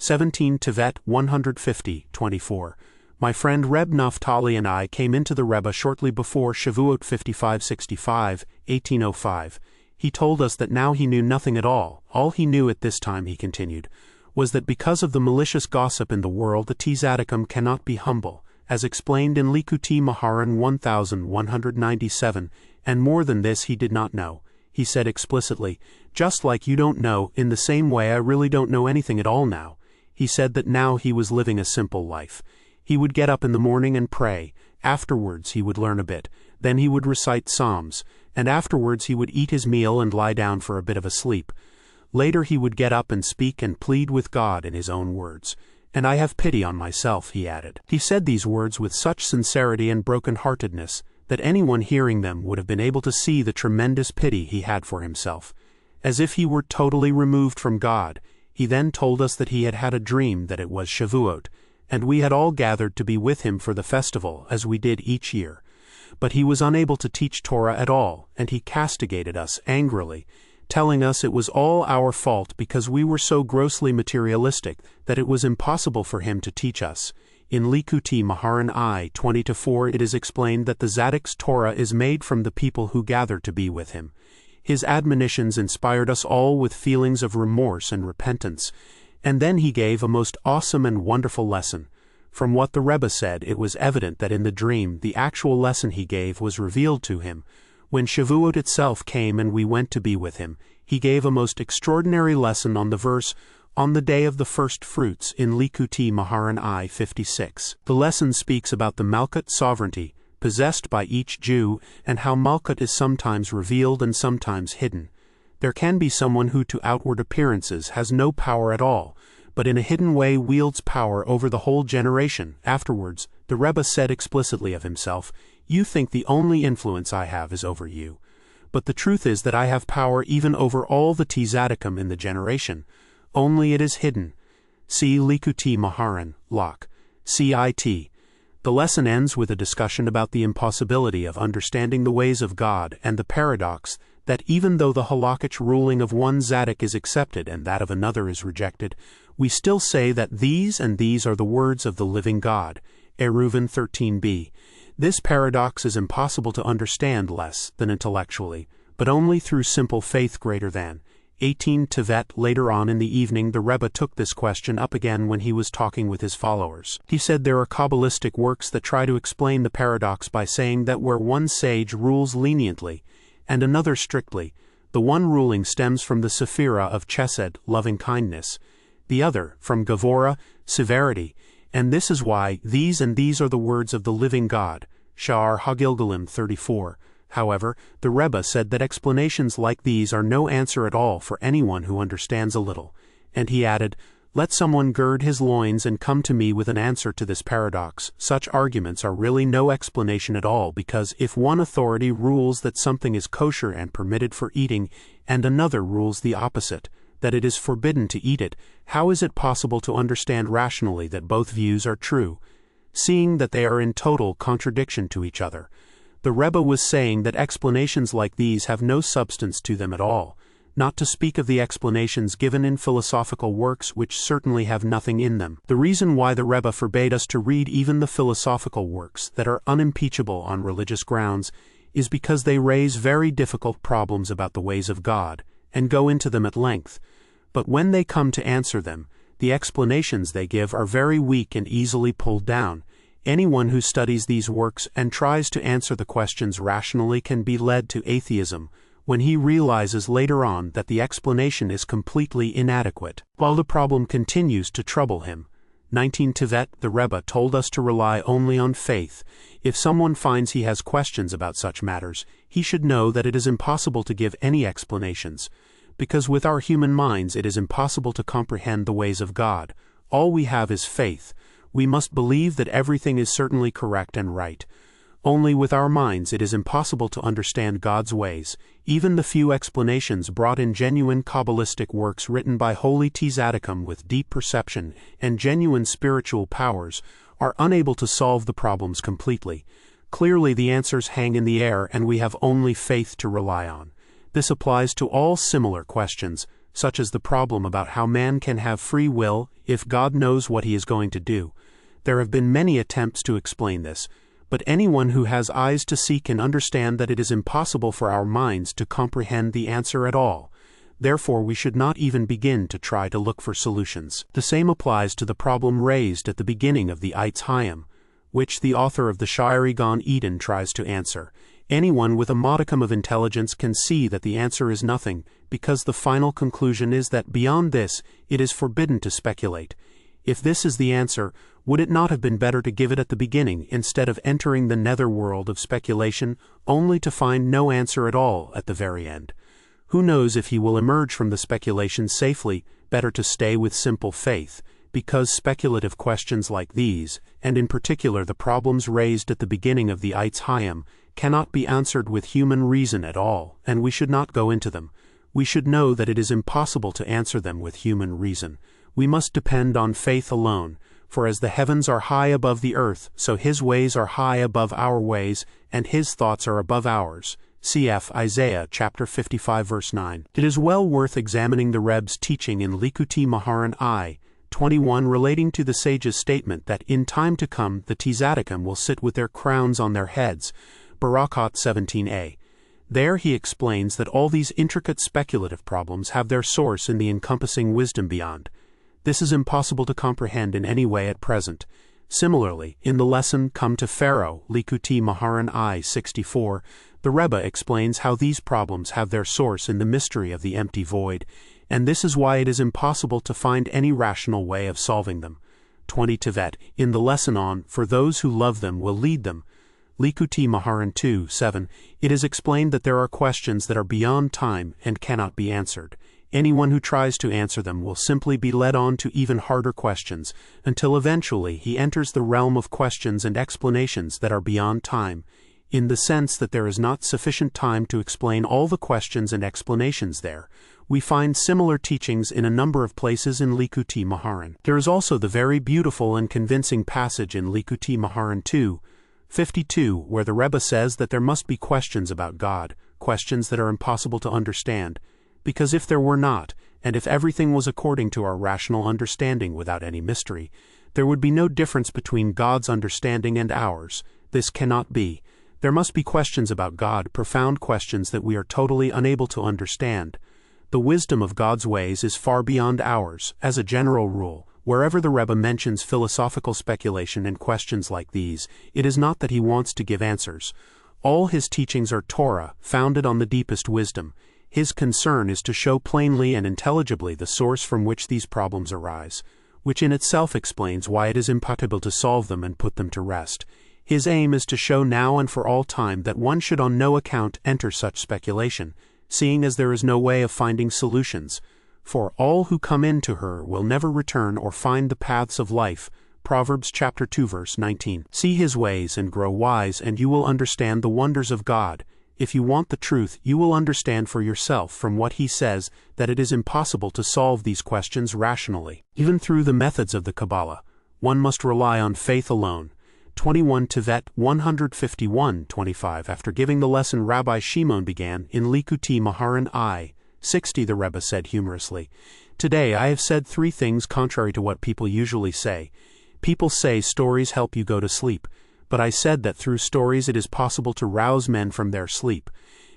17 Tevet 150:24. My friend Reb Naftali and I came into the Rebbe shortly before Shavuot 5565, 1805. He told us that now he knew nothing at all. All he knew at this time, he continued, was that because of the malicious gossip in the world the Tzaddikim cannot be humble, as explained in Likutei Moharan 1197, And more than this he did not know. He said explicitly, "Just like you don't know, in the same way I really don't know anything at all now." He said that now he was living a simple life. He would get up in the morning and pray. Afterwards he would learn a bit. Then he would recite Psalms. And afterwards he would eat his meal and lie down for a bit of a sleep. Later he would get up and speak and plead with God in his own words. "And I have pity on myself," he added. He said these words with such sincerity and broken-heartedness that anyone hearing them would have been able to see the tremendous pity he had for himself. As if he were totally removed from God, he then told us that he had had a dream that it was Shavuot, and we had all gathered to be with him for the festival, as we did each year. But he was unable to teach Torah at all, and he castigated us angrily, telling us it was all our fault because we were so grossly materialistic that it was impossible for him to teach us. In Likutei Moharan I 20-4 it is explained that the Zaddik's Torah is made from the people who gather to be with him. His admonitions inspired us all with feelings of remorse and repentance, and then he gave a most awesome and wonderful lesson. From what the Rebbe said, it was evident that in the dream the actual lesson he gave was revealed to him. When Shavuot itself came and we went to be with him, he gave a most extraordinary lesson on the verse, "On the day of the first fruits," in Likutei Moharan I 56. The lesson speaks about the Malkut sovereignty possessed by each Jew, and how Malkut is sometimes revealed and sometimes hidden. There can be someone who to outward appearances has no power at all, but in a hidden way wields power over the whole generation. Afterwards, the Rebbe said explicitly of himself, "You think the only influence I have is over you. But the truth is that I have power even over all the Tzaddikim in the generation, only it is hidden." See Likutei Moharan, Locke, CIT. The lesson ends with a discussion about the impossibility of understanding the ways of God and the paradox that even though the halakhic ruling of one Zaddik is accepted and that of another is rejected, we still say that these and these are the words of the living God. Eruvin 13b. This paradox is impossible to understand less than intellectually, but only through simple faith greater than. 18 Tevet. Later on in the evening the Rebbe took this question up again when he was talking with his followers. He said there are Kabbalistic works that try to explain the paradox by saying that where one sage rules leniently and another strictly, the one ruling stems from the Sephira of Chesed, loving-kindness, the other from Gavora, severity, and this is why these and these are the words of the living God. Sha'ar HaGilgalim 34. However, the Rebbe said that explanations like these are no answer at all for anyone who understands a little, and he added, "Let someone gird his loins and come to me with an answer to this paradox. Such arguments are really no explanation at all, because if one authority rules that something is kosher and permitted for eating, and another rules the opposite, that it is forbidden to eat it, how is it possible to understand rationally that both views are true, seeing that they are in total contradiction to each other?" The Rebbe was saying that explanations like these have no substance to them at all, not to speak of the explanations given in philosophical works which certainly have nothing in them. The reason why the Rebbe forbade us to read even the philosophical works that are unimpeachable on religious grounds is because they raise very difficult problems about the ways of God, and go into them at length. But when they come to answer them, the explanations they give are very weak and easily pulled down. Anyone who studies these works and tries to answer the questions rationally can be led to atheism when he realizes later on that the explanation is completely inadequate, while the problem continues to trouble him. 19 Tevet. The Rebbe told us to rely only on faith. If someone finds he has questions about such matters, he should know that it is impossible to give any explanations, because with our human minds it is impossible to comprehend the ways of God. All we have is faith. We must believe that everything is certainly correct and right. Only with our minds it is impossible to understand God's ways. Even the few explanations brought in genuine Kabbalistic works written by holy Tzaddikim with deep perception and genuine spiritual powers are unable to solve the problems completely. Clearly the answers hang in the air and we have only faith to rely on. This applies to all similar questions, such as the problem about how man can have free will if God knows what he is going to do. There have been many attempts to explain this, but anyone who has eyes to see can understand that it is impossible for our minds to comprehend the answer at all. Therefore we should not even begin to try to look for solutions. The same applies to the problem raised at the beginning of the Eitz Hayim, which the author of the Sha'ar Gan Eden tries to answer. Anyone with a modicum of intelligence can see that the answer is nothing, because the final conclusion is that beyond this, it is forbidden to speculate. If this is the answer, would it not have been better to give it at the beginning instead of entering the nether world of speculation only to find no answer at all at the very end? Who knows if he will emerge from the speculation safely? Better to stay with simple faith, because speculative questions like these, and in particular the problems raised at the beginning of the Eitz Hayim, cannot be answered with human reason at all, and we should not go into them. We should know that it is impossible to answer them with human reason. We must depend on faith alone, for as the heavens are high above the earth, so his ways are high above our ways, and his thoughts are above ours. Cf. Isaiah chapter 55 verse 9. It is well worth examining the Rebbe's teaching in Likutei Moharan I, 21 relating to the sage's statement that in time to come the Tzaddikim will sit with their crowns on their heads, Barakot 17a. There he explains that all these intricate speculative problems have their source in the encompassing wisdom beyond. This is impossible to comprehend in any way at present. Similarly, in the lesson Come to Pharaoh, Likutei Moharan I 64, the Rebbe explains how these problems have their source in the mystery of the empty void, and this is why it is impossible to find any rational way of solving them. 20 Tevet, in the lesson on For those who love them will lead them, Likutei Moharan 2, 7, it is explained that there are questions that are beyond time and cannot be answered. Anyone who tries to answer them will simply be led on to even harder questions, until eventually he enters the realm of questions and explanations that are beyond time, in the sense that there is not sufficient time to explain all the questions and explanations there. We find similar teachings in a number of places in Likutei Moharan. There is also the very beautiful and convincing passage in Likutei Moharan 2, 52, where the Rebbe says that there must be questions about God, questions that are impossible to understand, because if there were not, and if everything was according to our rational understanding without any mystery, there would be no difference between God's understanding and ours. This cannot be. There must be questions about God, profound questions that we are totally unable to understand. The wisdom of God's ways is far beyond ours, as a general rule. Wherever the Rebbe mentions philosophical speculation and questions like these, it is not that he wants to give answers. All his teachings are Torah, founded on the deepest wisdom. His concern is to show plainly and intelligibly the source from which these problems arise, which in itself explains why it is impossible to solve them and put them to rest. His aim is to show now and for all time that one should on no account enter such speculation, seeing as there is no way of finding solutions. For all who come into her will never return or find the paths of life. Proverbs chapter 2 verse 19. See his ways and grow wise, and you will understand the wonders of God. If you want the truth, you will understand for yourself from what he says that it is impossible to solve these questions rationally. Even through the methods of the Kabbalah, one must rely on faith alone. 21 Tevet 151-25. After giving the lesson Rabbi Shimon began in Likutei Moharan I, 60, the Rebbe said humorously, Today I have said three things contrary to what people usually say. People say stories help you go to sleep, but I said that through stories it is possible to rouse men from their sleep.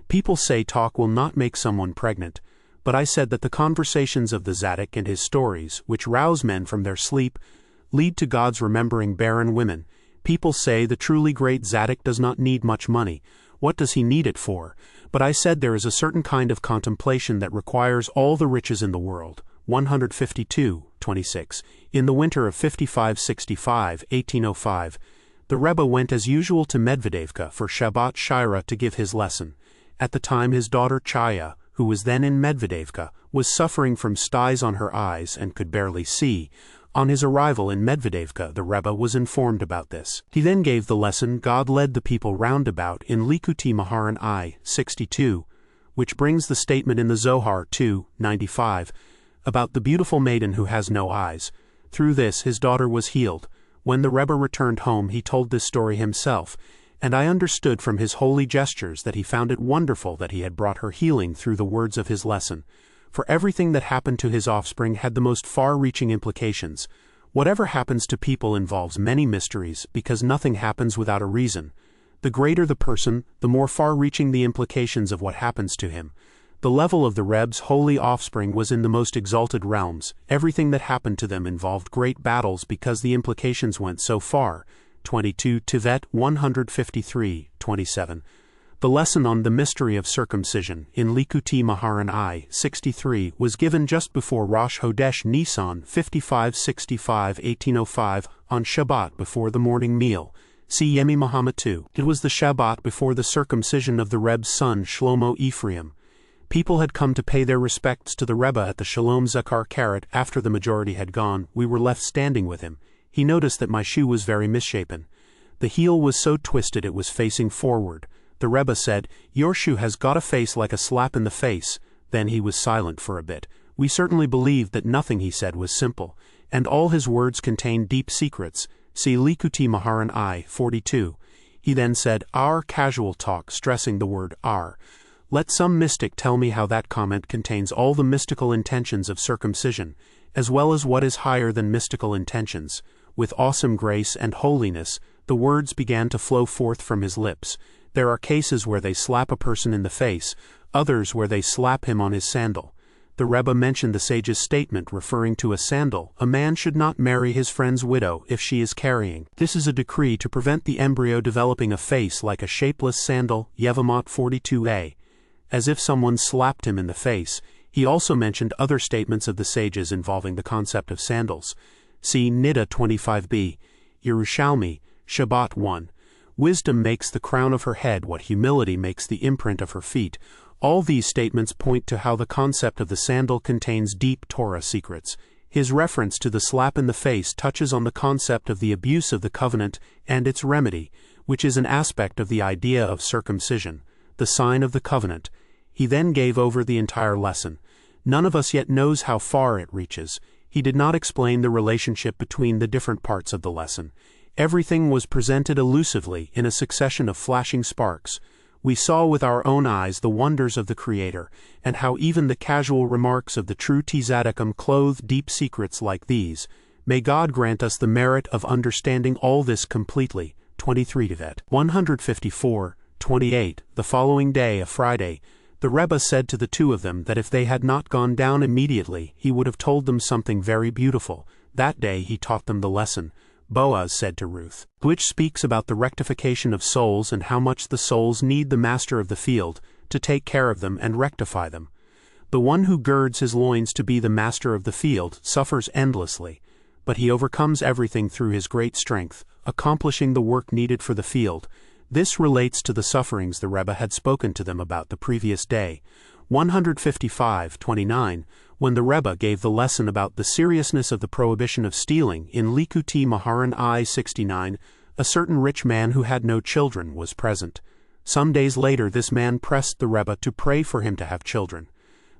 People say talk will not make someone pregnant, but I said that the conversations of the Tzaddik and his stories, which rouse men from their sleep, lead to God's remembering barren women. People say the truly great Tzaddik does not need much money. What does he need it for? But I said there is a certain kind of contemplation that requires all the riches in the world. 152-26. In the winter of 55-65, 1805, the Rebbe went as usual to Medvedevka for Shabbat Shira to give his lesson. At the time his daughter Chaya, who was then in Medvedevka, was suffering from styes on her eyes and could barely see. On his arrival in Medvedevka, the Rebbe was informed about this. He then gave the lesson God led the people round about in Likutei Moharan I, 62, which brings the statement in the Zohar 2:95 about the beautiful maiden who has no eyes. Through this his daughter was healed. When the Rebbe returned home he told this story himself, and I understood from his holy gestures that he found it wonderful that he had brought her healing through the words of his lesson. For everything that happened to his offspring had the most far-reaching implications. Whatever happens to people involves many mysteries, because nothing happens without a reason. The greater the person, the more far-reaching the implications of what happens to him. The level of the Rebbe's holy offspring was in the most exalted realms. Everything that happened to them involved great battles because the implications went so far. 22 Tevet 153-27. The lesson on the mystery of circumcision in Likutei Moharan I, 63 was given just before Rosh Hodesh Nisan 55-65-1805 on Shabbat before the morning meal. See Yemi Muhammad 2. It was the Shabbat before the circumcision of the Rebbe's son Shlomo Ephraim. People had come to pay their respects to the Rebbe at the Shalom Zakar Karet. After the majority had gone, we were left standing with him. He noticed that my shoe was very misshapen. The heel was so twisted it was facing forward. The Rebbe said, "Your shoe has got a face like a slap in the face." Then he was silent for a bit. We certainly believed that nothing he said was simple, and all his words contained deep secrets. See Likutei Moharan I, 42. He then said, "Our casual talk," stressing the word "our." Let some mystic tell me how that comment contains all the mystical intentions of circumcision, as well as what is higher than mystical intentions. With awesome grace and holiness, the words began to flow forth from his lips. There are cases where they slap a person in the face, others where they slap him on his sandal. The Rebbe mentioned the sage's statement referring to a sandal: a man should not marry his friend's widow if she is carrying. This is a decree to prevent the embryo developing a face like a shapeless sandal, Yevamot 42a. As if someone slapped him in the face. He also mentioned other statements of the sages involving the concept of sandals. See Nida 25b, Yerushalmi, Shabbat 1. Wisdom makes the crown of her head what humility makes the imprint of her feet. All these statements point to how the concept of the sandal contains deep Torah secrets. His reference to the slap in the face touches on the concept of the abuse of the covenant and its remedy, which is an aspect of the idea of circumcision, the sign of the covenant. He then gave over the entire lesson. None of us yet knows how far it reaches. He did not explain the relationship between the different parts of the lesson. Everything was presented elusively in a succession of flashing sparks. We saw with our own eyes the wonders of the Creator, and how even the casual remarks of the true Tzaddikim clothe deep secrets like these. May God grant us the merit of understanding all this completely. 23 Tevet 154, 28. The following day, a Friday, the Rebbe said to the two of them that if they had not gone down immediately, he would have told them something very beautiful. That day he taught them the lesson. Boaz said to Ruth, which speaks about the rectification of souls and how much the souls need the master of the field to take care of them and rectify them. The one who girds his loins to be the master of the field suffers endlessly, but he overcomes everything through his great strength, accomplishing the work needed for the field. This relates to the sufferings the Rebbe had spoken to them about the previous day. 155-29, when the Rebbe gave the lesson about the seriousness of the prohibition of stealing in Likutei Moharan I 69, a certain rich man who had no children was present. Some days later this man pressed the Rebbe to pray for him to have children.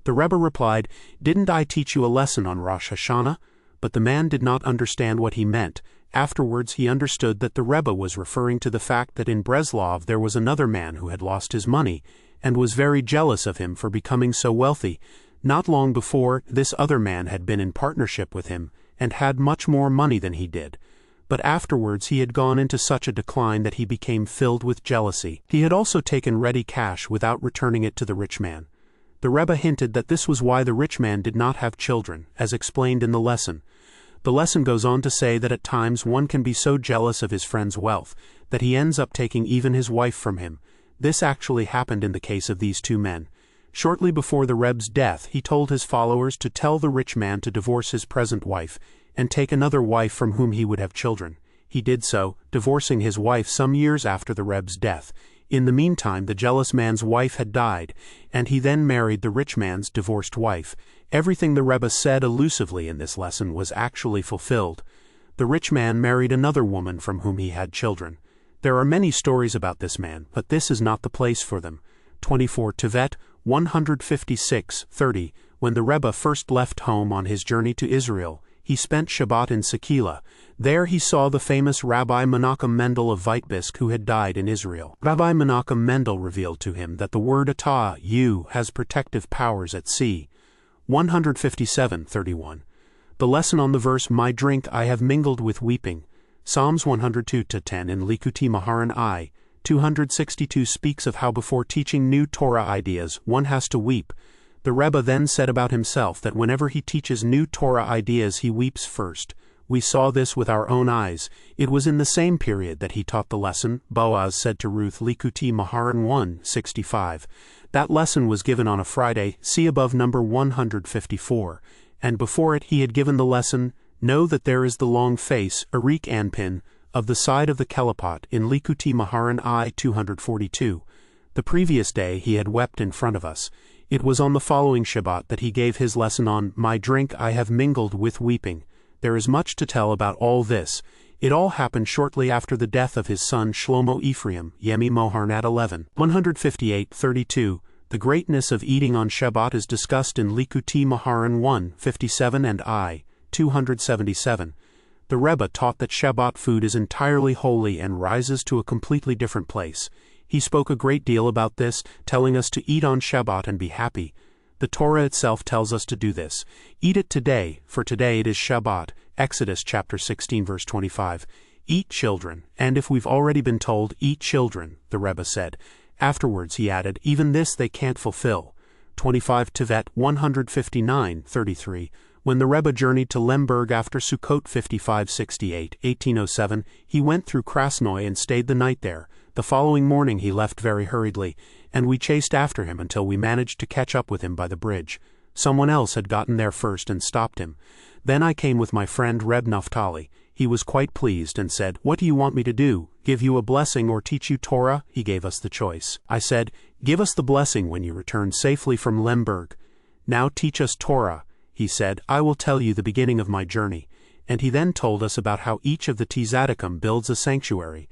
The Rebbe replied, "Didn't I teach you a lesson on Rosh Hashanah?" But the man did not understand what he meant. Afterwards he understood that the Rebbe was referring to the fact that in Breslov there was another man who had lost his money, and was very jealous of him for becoming so wealthy. Not long before, this other man had been in partnership with him, and had much more money than he did. But afterwards he had gone into such a decline that he became filled with jealousy. He had also taken ready cash without returning it to the rich man. The Rebbe hinted that this was why the rich man did not have children, as explained in the lesson. The lesson goes on to say that at times one can be so jealous of his friend's wealth that he ends up taking even his wife from him. This actually happened in the case of these two men. Shortly before the Rebbe's death, he told his followers to tell the rich man to divorce his present wife and take another wife from whom he would have children. He did so, divorcing his wife some years after the Rebbe's death. In the meantime, the jealous man's wife had died, and he then married the rich man's divorced wife. Everything the Rebbe said elusively in this lesson was actually fulfilled. The rich man married another woman from whom he had children. There are many stories about this man, but this is not the place for them. 24 Tevet 156-30. When the Rebbe first left home on his journey to Israel, he spent Shabbat in Sekila. There he saw the famous Rabbi Nachman Mendel of Vitebsk, who had died in Israel. Rabbi Nachman Mendel revealed to him that the word atah, you, has protective powers at sea. 157-31. The lesson on the verse, my drink I have mingled with weeping. Psalms 102-10 in Likutei Moharan I, 262 speaks of how before teaching new Torah ideas, one has to weep. The Rebbe then said about himself that whenever he teaches new Torah ideas he weeps first. We saw this with our own eyes. It was in the same period that he taught the lesson, Boaz said to Ruth, Likutei Moharan 1:65. That lesson was given on a Friday, see above number 154. And before it he had given the lesson, know that there is the long face, Arik Anpin, of the side of the Kelipot, in Likutei Moharan I 242. The previous day he had wept in front of us. It was on the following Shabbat that he gave his lesson on, My drink I have mingled with weeping. There is much to tell about all this. It all happened shortly after the death of his son Shlomo Ephraim, Yemi Moharnat 11. 158:32. The greatness of eating on Shabbat is discussed in Likutei Moharan 1:57 and I. 277. The Rebbe taught that Shabbat food is entirely holy and rises to a completely different place. He spoke a great deal about this, telling us to eat on Shabbat and be happy. The Torah itself tells us to do this. Eat it today, for today it is Shabbat. Exodus chapter 16 verse 25. Eat children, and if we've already been told, eat children, the Rebbe said. Afterwards he added, even this they can't fulfill. 25 Tevet 159:33. When the Rebbe journeyed to Lemberg after Sukkot 5568, 1807, he went through Krasnoy and stayed the night there. The following morning he left very hurriedly, and we chased after him until we managed to catch up with him by the bridge. Someone else had gotten there first and stopped him. Then I came with my friend Reb Naftali. He was quite pleased and said, What do you want me to do? Give you a blessing or teach you Torah? He gave us the choice. I said, Give us the blessing when you return safely from Lemberg. Now teach us Torah. He said, I will tell you the beginning of my journey. And he then told us about how each of the Tzadikim builds a sanctuary.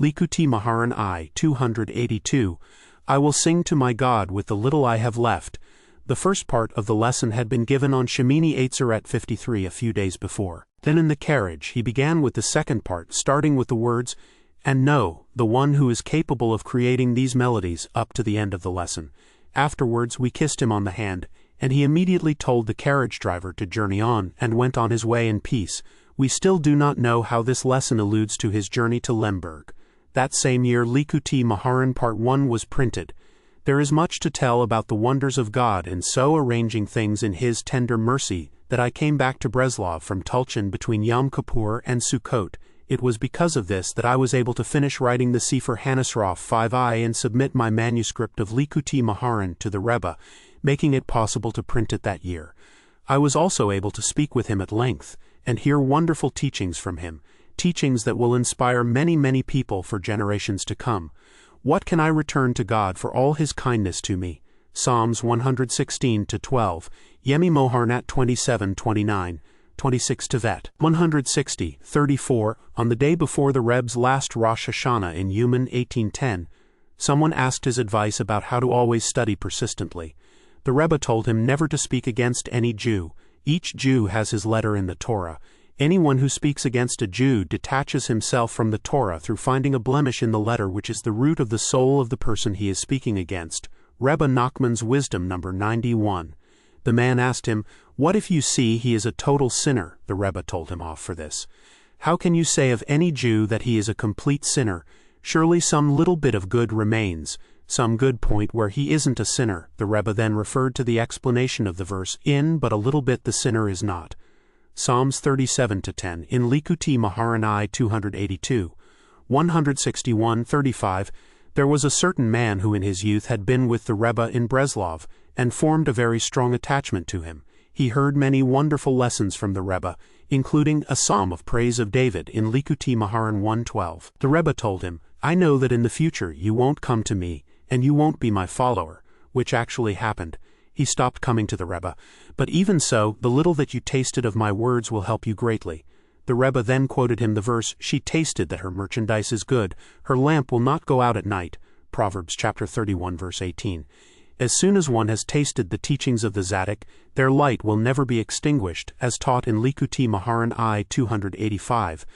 Likutei Moharan I 282. I will sing to my God with the little I have left. The first part of the lesson had been given on Shemini Atzeret 53 a few days before. Then in the carriage he began with the second part, starting with the words, And know, the one who is capable of creating these melodies, up to the end of the lesson. Afterwards we kissed him on the hand, and he immediately told the carriage driver to journey on, and went on his way in peace. We still do not know how this lesson alludes to his journey to Lemberg. That same year Likutei Moharan Part 1 was printed. There is much to tell about the wonders of God in so arranging things in His tender mercy that I came back to Breslov from Tulchin between Yom Kippur and Sukkot. It was because of this that I was able to finish writing the Sefer Hanesrof 5I and submit my manuscript of Likutei Moharan to the Rebbe, making it possible to print it that year. I was also able to speak with him at length and hear wonderful teachings from him, teachings that will inspire many, many people for generations to come. What can I return to God for all His kindness to me? Psalms 116-12, Yemi Moharnat 27:29, 26 Tevet. 160:34. On the day before the Reb's last Rosh Hashanah in Yuman 1810, someone asked his advice about how to always study persistently. The Rebbe told him never to speak against any Jew. Each Jew has his letter in the Torah. Anyone who speaks against a Jew detaches himself from the Torah through finding a blemish in the letter which is the root of the soul of the person he is speaking against. Rabbi Nachman's Wisdom number 91. The man asked him, What if you see he is a total sinner? The Rebbe told him off for this. How can you say of any Jew that he is a complete sinner? Surely some little bit of good remains, some good point where he isn't a sinner. The Rebbe then referred to the explanation of the verse, In but a little bit the sinner is not. Psalms 37-10, in Likutei Moharan I 282. 161:35. There was a certain man who in his youth had been with the Rebbe in Breslov, and formed a very strong attachment to him. He heard many wonderful lessons from the Rebbe, including a psalm of praise of David in Likutei Moharan 1:12. The Rebbe told him, I know that in the future you won't come to me, and you won't be my follower, which actually happened. He stopped coming to the Rebbe. But even so, the little that you tasted of my words will help you greatly. The Rebbe then quoted him the verse, She tasted that her merchandise is good, her lamp will not go out at night. Proverbs chapter 31 verse 18. As soon as one has tasted the teachings of the Tzaddik, their light will never be extinguished, as taught in Likutei Moharan I 285.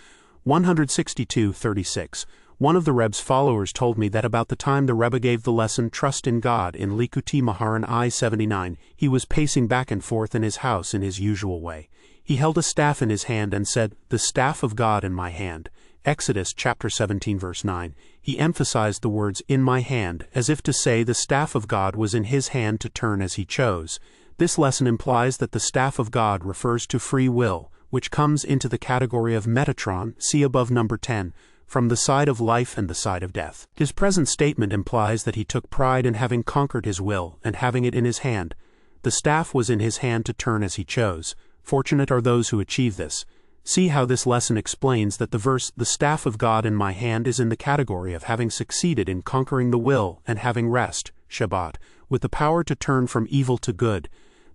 162:36. One of the Rebbe's followers told me that about the time the Rebbe gave the lesson Trust in God in Likutei Moharan I 79, he was pacing back and forth in his house in his usual way. He held a staff in his hand and said, The staff of God in my hand. Exodus chapter 17 verse 9. He emphasized the words in my hand, as if to say the staff of God was in his hand to turn as he chose. This lesson implies that the staff of God refers to free will, which comes into the category of Metatron, see above number 10, from the side of life and the side of death. His present statement implies that he took pride in having conquered his will and having it in his hand. The staff was in his hand to turn as he chose. Fortunate are those who achieve this. See how this lesson explains that the verse, "The staff of God in my hand," is in the category of having succeeded in conquering the will and having rest, Shabbat, with the power to turn from evil to good.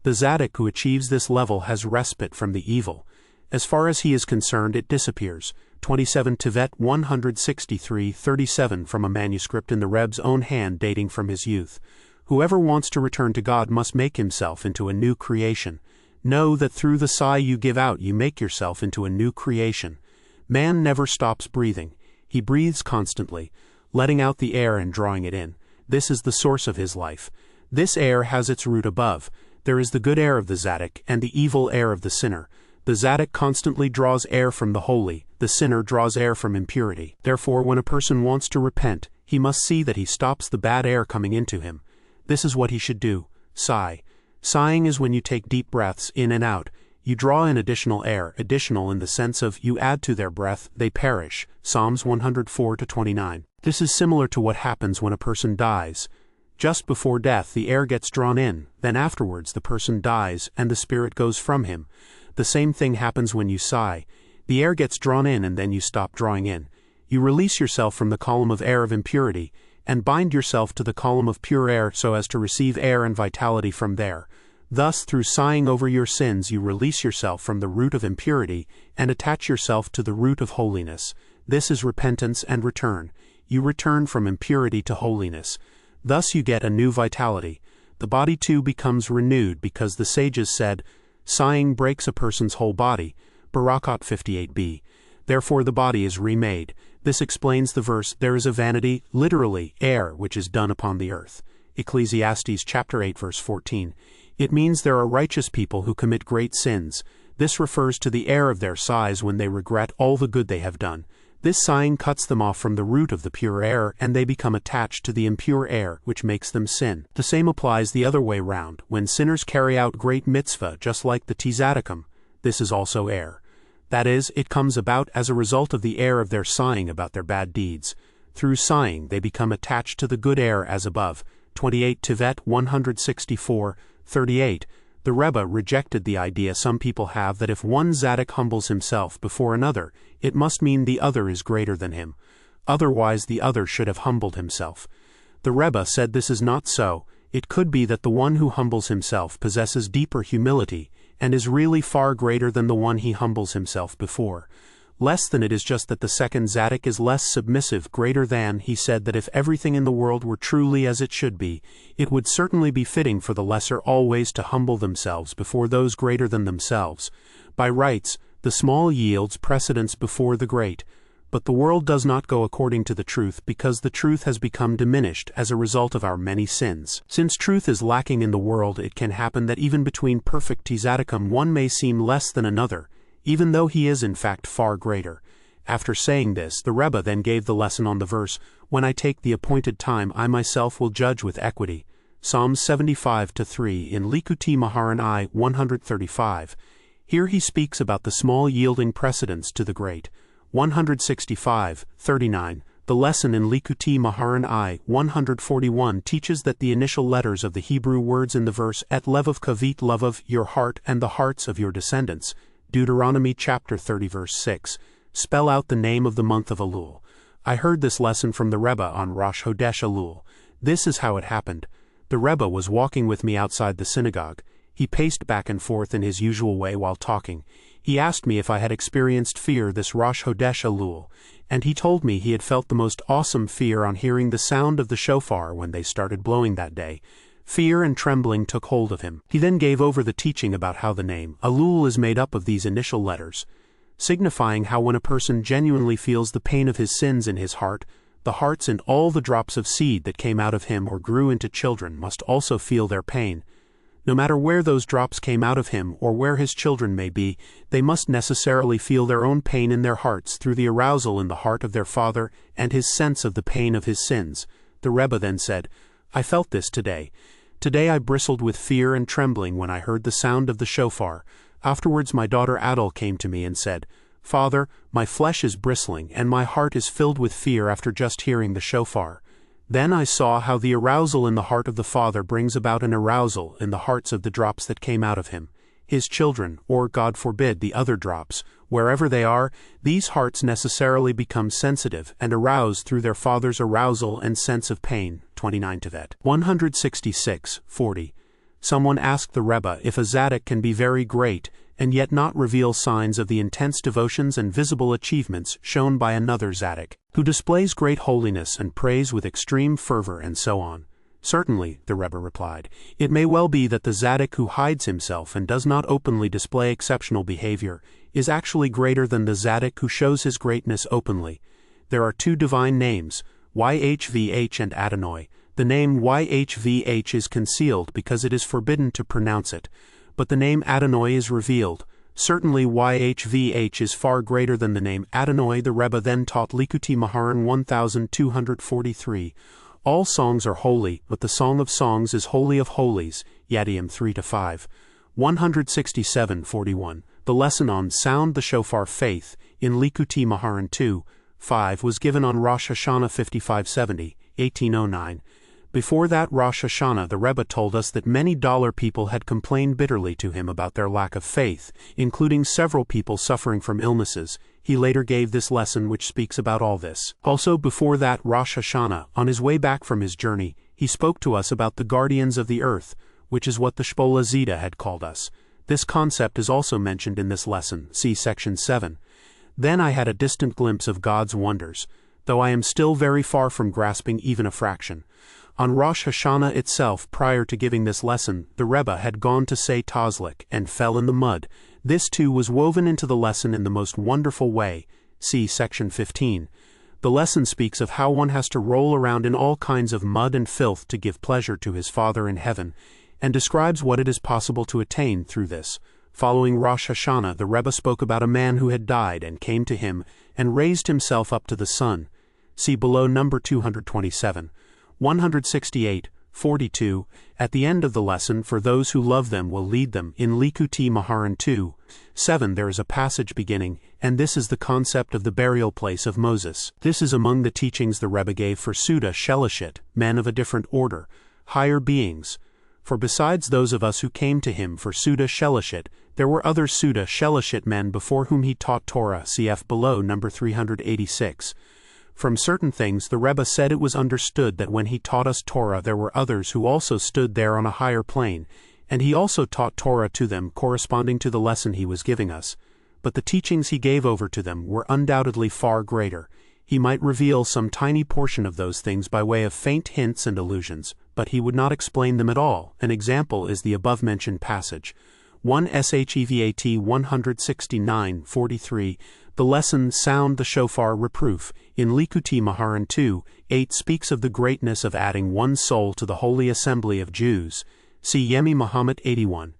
The Zadok who achieves this level has respite from the evil. As far as he is concerned, it disappears. 27 Tevet 163:37 from a manuscript in the Reb's own hand dating from his youth. Whoever wants to return to God must make himself into a new creation. Know that through the sigh you give out you make yourself into a new creation. Man never stops breathing. He breathes constantly, letting out the air and drawing it in. This is the source of his life. This air has its root above. There is the good air of the Zadok and the evil air of the sinner. The Zadok constantly draws air from the holy, the sinner draws air from impurity. Therefore, when a person wants to repent, he must see that he stops the bad air coming into him. This is what he should do: sigh. Sighing is when you take deep breaths in and out. You draw in additional air, additional in the sense of you add to their breath, they perish. Psalms 104:29. This is similar to what happens when a person dies. Just before death, the air gets drawn in, then afterwards the person dies and the spirit goes from him. The same thing happens when you sigh. The air gets drawn in and then you stop drawing in. You release yourself from the column of air of impurity and bind yourself to the column of pure air so as to receive air and vitality from there. Thus, through sighing over your sins, you release yourself from the root of impurity and attach yourself to the root of holiness. This is repentance and return. You return from impurity to holiness. Thus you get a new vitality. The body too becomes renewed because the sages said, "Sighing breaks a person's whole body." Barakot 58b. Therefore the body is remade. This explains the verse, "There is a vanity," literally, air, which is done upon the earth. Ecclesiastes chapter 8 verse 14. It means there are righteous people who commit great sins. This refers to the air of their sighs when they regret all the good they have done. This sighing cuts them off from the root of the pure air, and they become attached to the impure air, which makes them sin. The same applies the other way round. When sinners carry out great mitzvah, just like the Tzaddikim, this is also air. That is, it comes about as a result of the air of their sighing about their bad deeds. Through sighing, they become attached to the good air as above. 28 Tevet 164:38. The Rebbe rejected the idea some people have that if one Zadok humbles himself before another, it must mean the other is greater than him. Otherwise, the other should have humbled himself. The Rebbe said this is not so. It could be that the one who humbles himself possesses deeper humility and is really far greater than the one he humbles himself before. Less than it is just that the second Zadok is less submissive, greater than. He said that if everything in the world were truly as it should be, it would certainly be fitting for the lesser always to humble themselves before those greater than themselves. By rights, the small yields precedence before the great. But the world does not go according to the truth because the truth has become diminished as a result of our many sins. Since truth is lacking in the world, it can happen that even between perfect Tzaddikim one may seem less than another, even though he is in fact far greater. After saying this, the Rebbe then gave the lesson on the verse, "When I take the appointed time, I myself will judge with equity." Psalms 75-3 in Likutei Maharan 135. Here he speaks about the small yielding precedence to the great. 165:39. The lesson in Likutei Maharan 141 teaches that the initial letters of the Hebrew words in the verse, "Et levav kavit levav," your heart and the hearts of your descendants, Deuteronomy chapter 30 verse 6, spell out the name of the month of Elul. I heard this lesson from the Rebbe on Rosh Hodesh Elul. This is how it happened. The Rebbe was walking with me outside the synagogue. He paced back and forth in his usual way while talking. He asked me if I had experienced fear this Rosh Hodesh Elul, and he told me he had felt the most awesome fear on hearing the sound of the shofar when they started blowing that day. Fear and trembling took hold of him. He then gave over the teaching about how the name Elul is made up of these initial letters, signifying how when a person genuinely feels the pain of his sins in his heart, the hearts and all the drops of seed that came out of him or grew into children must also feel their pain. No matter where those drops came out of him or where his children may be, they must necessarily feel their own pain in their hearts through the arousal in the heart of their father and his sense of the pain of his sins. The Rebbe then said, "I felt this today. Today I bristled with fear and trembling when I heard the sound of the shofar. Afterwards my daughter Adel came to me and said, "Father, my flesh is bristling and my heart is filled with fear after just hearing the shofar." Then I saw how the arousal in the heart of the father brings about an arousal in the hearts of the drops that came out of him. His children, or God forbid the other drops, wherever they are, these hearts necessarily become sensitive and aroused through their father's arousal and sense of pain. 29 Tevet 166:40. Someone asked the Rebbe if a tzaddik can be very great and yet not reveal signs of the intense devotions and visible achievements shown by another tzaddik, who displays great holiness and prays with extreme fervor and so on. Certainly, the Rebbe replied, it may well be that the tzaddik who hides himself and does not openly display exceptional behavior is actually greater than the tzaddik who shows his greatness openly. There are two divine names, YHVH and Adonai. The name YHVH is concealed because it is forbidden to pronounce it, but the name Adonai is revealed. Certainly YHVH is far greater than the name Adonai. The Rebbe then taught Likutei Moharan 1243. All songs are holy, but the Song of Songs is Holy of Holies, Yadiyim 3-5. 167:41. The lesson on Sound the Shofar Faith in Likutei Moharan 2:5 was given on Rosh Hashanah 5570, 1809. Before that Rosh Hashanah, the Rebbe told us that many dollar people had complained bitterly to him about their lack of faith, including several people suffering from illnesses. He later gave this lesson which speaks about all this. Also before that Rosh Hashanah, on his way back from his journey, he spoke to us about the guardians of the earth, which is what the Shpola Zita had called us. This concept is also mentioned in this lesson, see section 7. Then I had a distant glimpse of God's wonders, though I am still very far from grasping even a fraction. On Rosh Hashanah itself, prior to giving this lesson, the Rebbe had gone to say Tazlik and fell in the mud. This too was woven into the lesson in the most wonderful way. See section 15. The lesson speaks of how one has to roll around in all kinds of mud and filth to give pleasure to his Father in heaven, and describes what it is possible to attain through this. Following Rosh Hashanah, the Rebbe spoke about a man who had died and came to him and raised himself up to the sun. See below number 227. 168:42. At the end of the lesson, for those who love them will lead them, in Likutei Moharan 2:7 there is a passage beginning, and this is the concept of the burial place of Moses. This is among the teachings the Rebbe gave for Suda Shelishit, men of a different order, higher beings. For besides those of us who came to him for Suda Shelishit, there were other Suda Shelishit men before whom he taught Torah, cf. below number 386. From certain things the Rebbe said it was understood that when he taught us Torah there were others who also stood there on a higher plane, and he also taught Torah to them corresponding to the lesson he was giving us. But the teachings he gave over to them were undoubtedly far greater. He might reveal some tiny portion of those things by way of faint hints and allusions, but he would not explain them at all. An example is the above-mentioned passage. 1 Shevat 169:43. The lesson Sound the Shofar Reproof in Likutei Moharan 2:8 speaks of the greatness of adding one soul to the Holy Assembly of Jews. See Yemi Muhammad 81.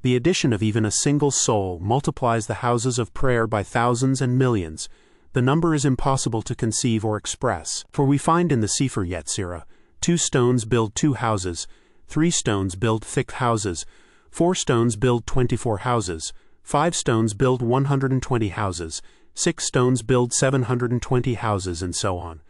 The addition of even a single soul multiplies the houses of prayer by thousands and millions. The number is impossible to conceive or express, for we find in the Sefer Yetzirah, 2 stones build 2 houses, 3 stones build thick houses, 4 stones build 24 houses, 5 stones build 120 houses, 6 stones build 720 houses, and so on.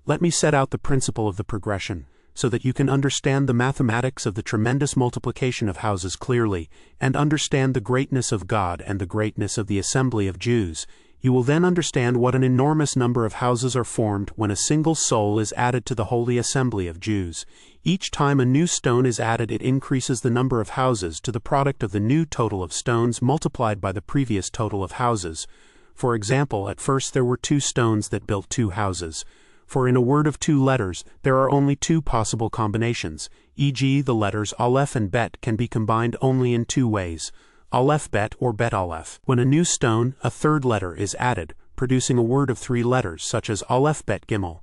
Let me set out the principle of the progression, so that you can understand the mathematics of the tremendous multiplication of houses clearly, and understand the greatness of God and the greatness of the assembly of Jews. You will then understand what an enormous number of houses are formed when a single soul is added to the holy assembly of Jews. Each time a new stone is added, it increases the number of houses to the product of the new total of stones multiplied by the previous total of houses. For example, at first there were 2 stones that built 2 houses. For in a word of 2 letters, there are only 2 possible combinations, e.g. the letters Aleph and Bet can be combined only in 2 ways, Aleph Bet or Bet Aleph. When a new stone, a 3rd letter, is added, producing a word of 3 letters such as Aleph Bet Gimel,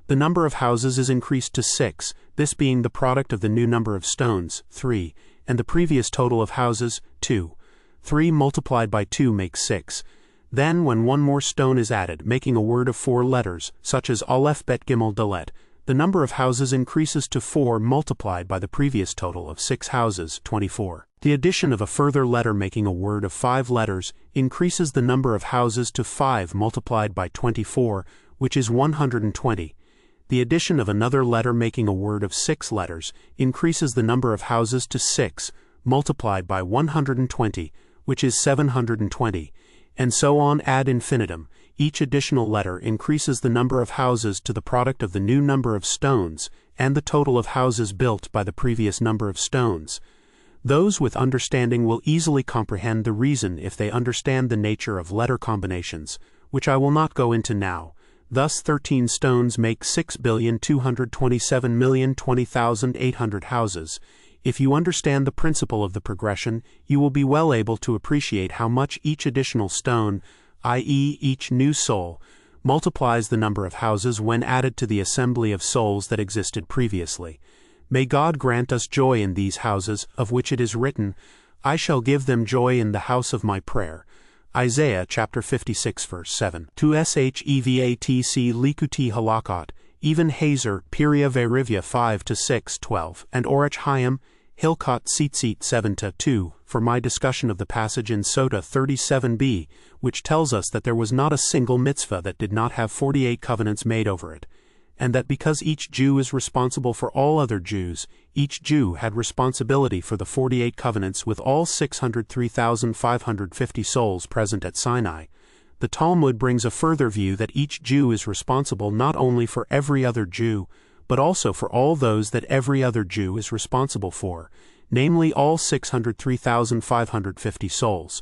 the number of houses is increased to 6, this being the product of the new number of stones, 3, and the previous total of houses, 2. 3 multiplied by 2 makes 6. Then when one more stone is added, making a word of 4 letters, such as Aleph Bet Gimel Dalet, the number of houses increases to 4 multiplied by the previous total of 6 houses, 24. The addition of a further letter making a word of 5 letters increases the number of houses to 5 multiplied by 24, which is 120. The addition of another letter making a word of 6 letters increases the number of houses to 6, multiplied by 120, which is 720, and so on ad infinitum. Each additional letter increases the number of houses to the product of the new number of stones, and the total of houses built by the previous number of stones. Those with understanding will easily comprehend the reason if they understand the nature of letter combinations, which I will not go into now. Thus 13 stones make 6,227,020,800 houses. If you understand the principle of the progression, you will be well able to appreciate how much each additional stone, i.e. each new soul, multiplies the number of houses when added to the assembly of souls that existed previously. May God grant us joy in these houses, of which it is written, I shall give them joy in the house of my prayer. Isaiah chapter 56 verse 7. To Shevatc Likuti Halakot, even Hazer, Piria Verivia 5-6, 12, and Orach Hayim, Hilkot Tzitzit 7-2, for my discussion of the passage in Sota 37b, which tells us that there was not a single mitzvah that did not have 48 covenants made over it, and that because each Jew is responsible for all other Jews, each Jew had responsibility for the 48 covenants with all 603,550 souls present at Sinai. The Talmud brings a further view that each Jew is responsible not only for every other Jew, but also for all those that every other Jew is responsible for, namely all 603,550 souls.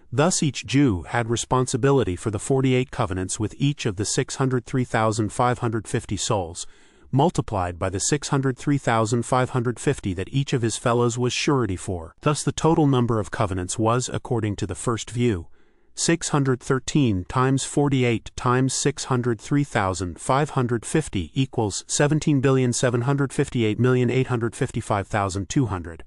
Thus each Jew had responsibility for the 48 covenants with each of the 603,550 souls, multiplied by the 603,550 that each of his fellows was surety for. Thus the total number of covenants was, according to the first view, 613 times 48 times 603,550 equals 17,758,855,200,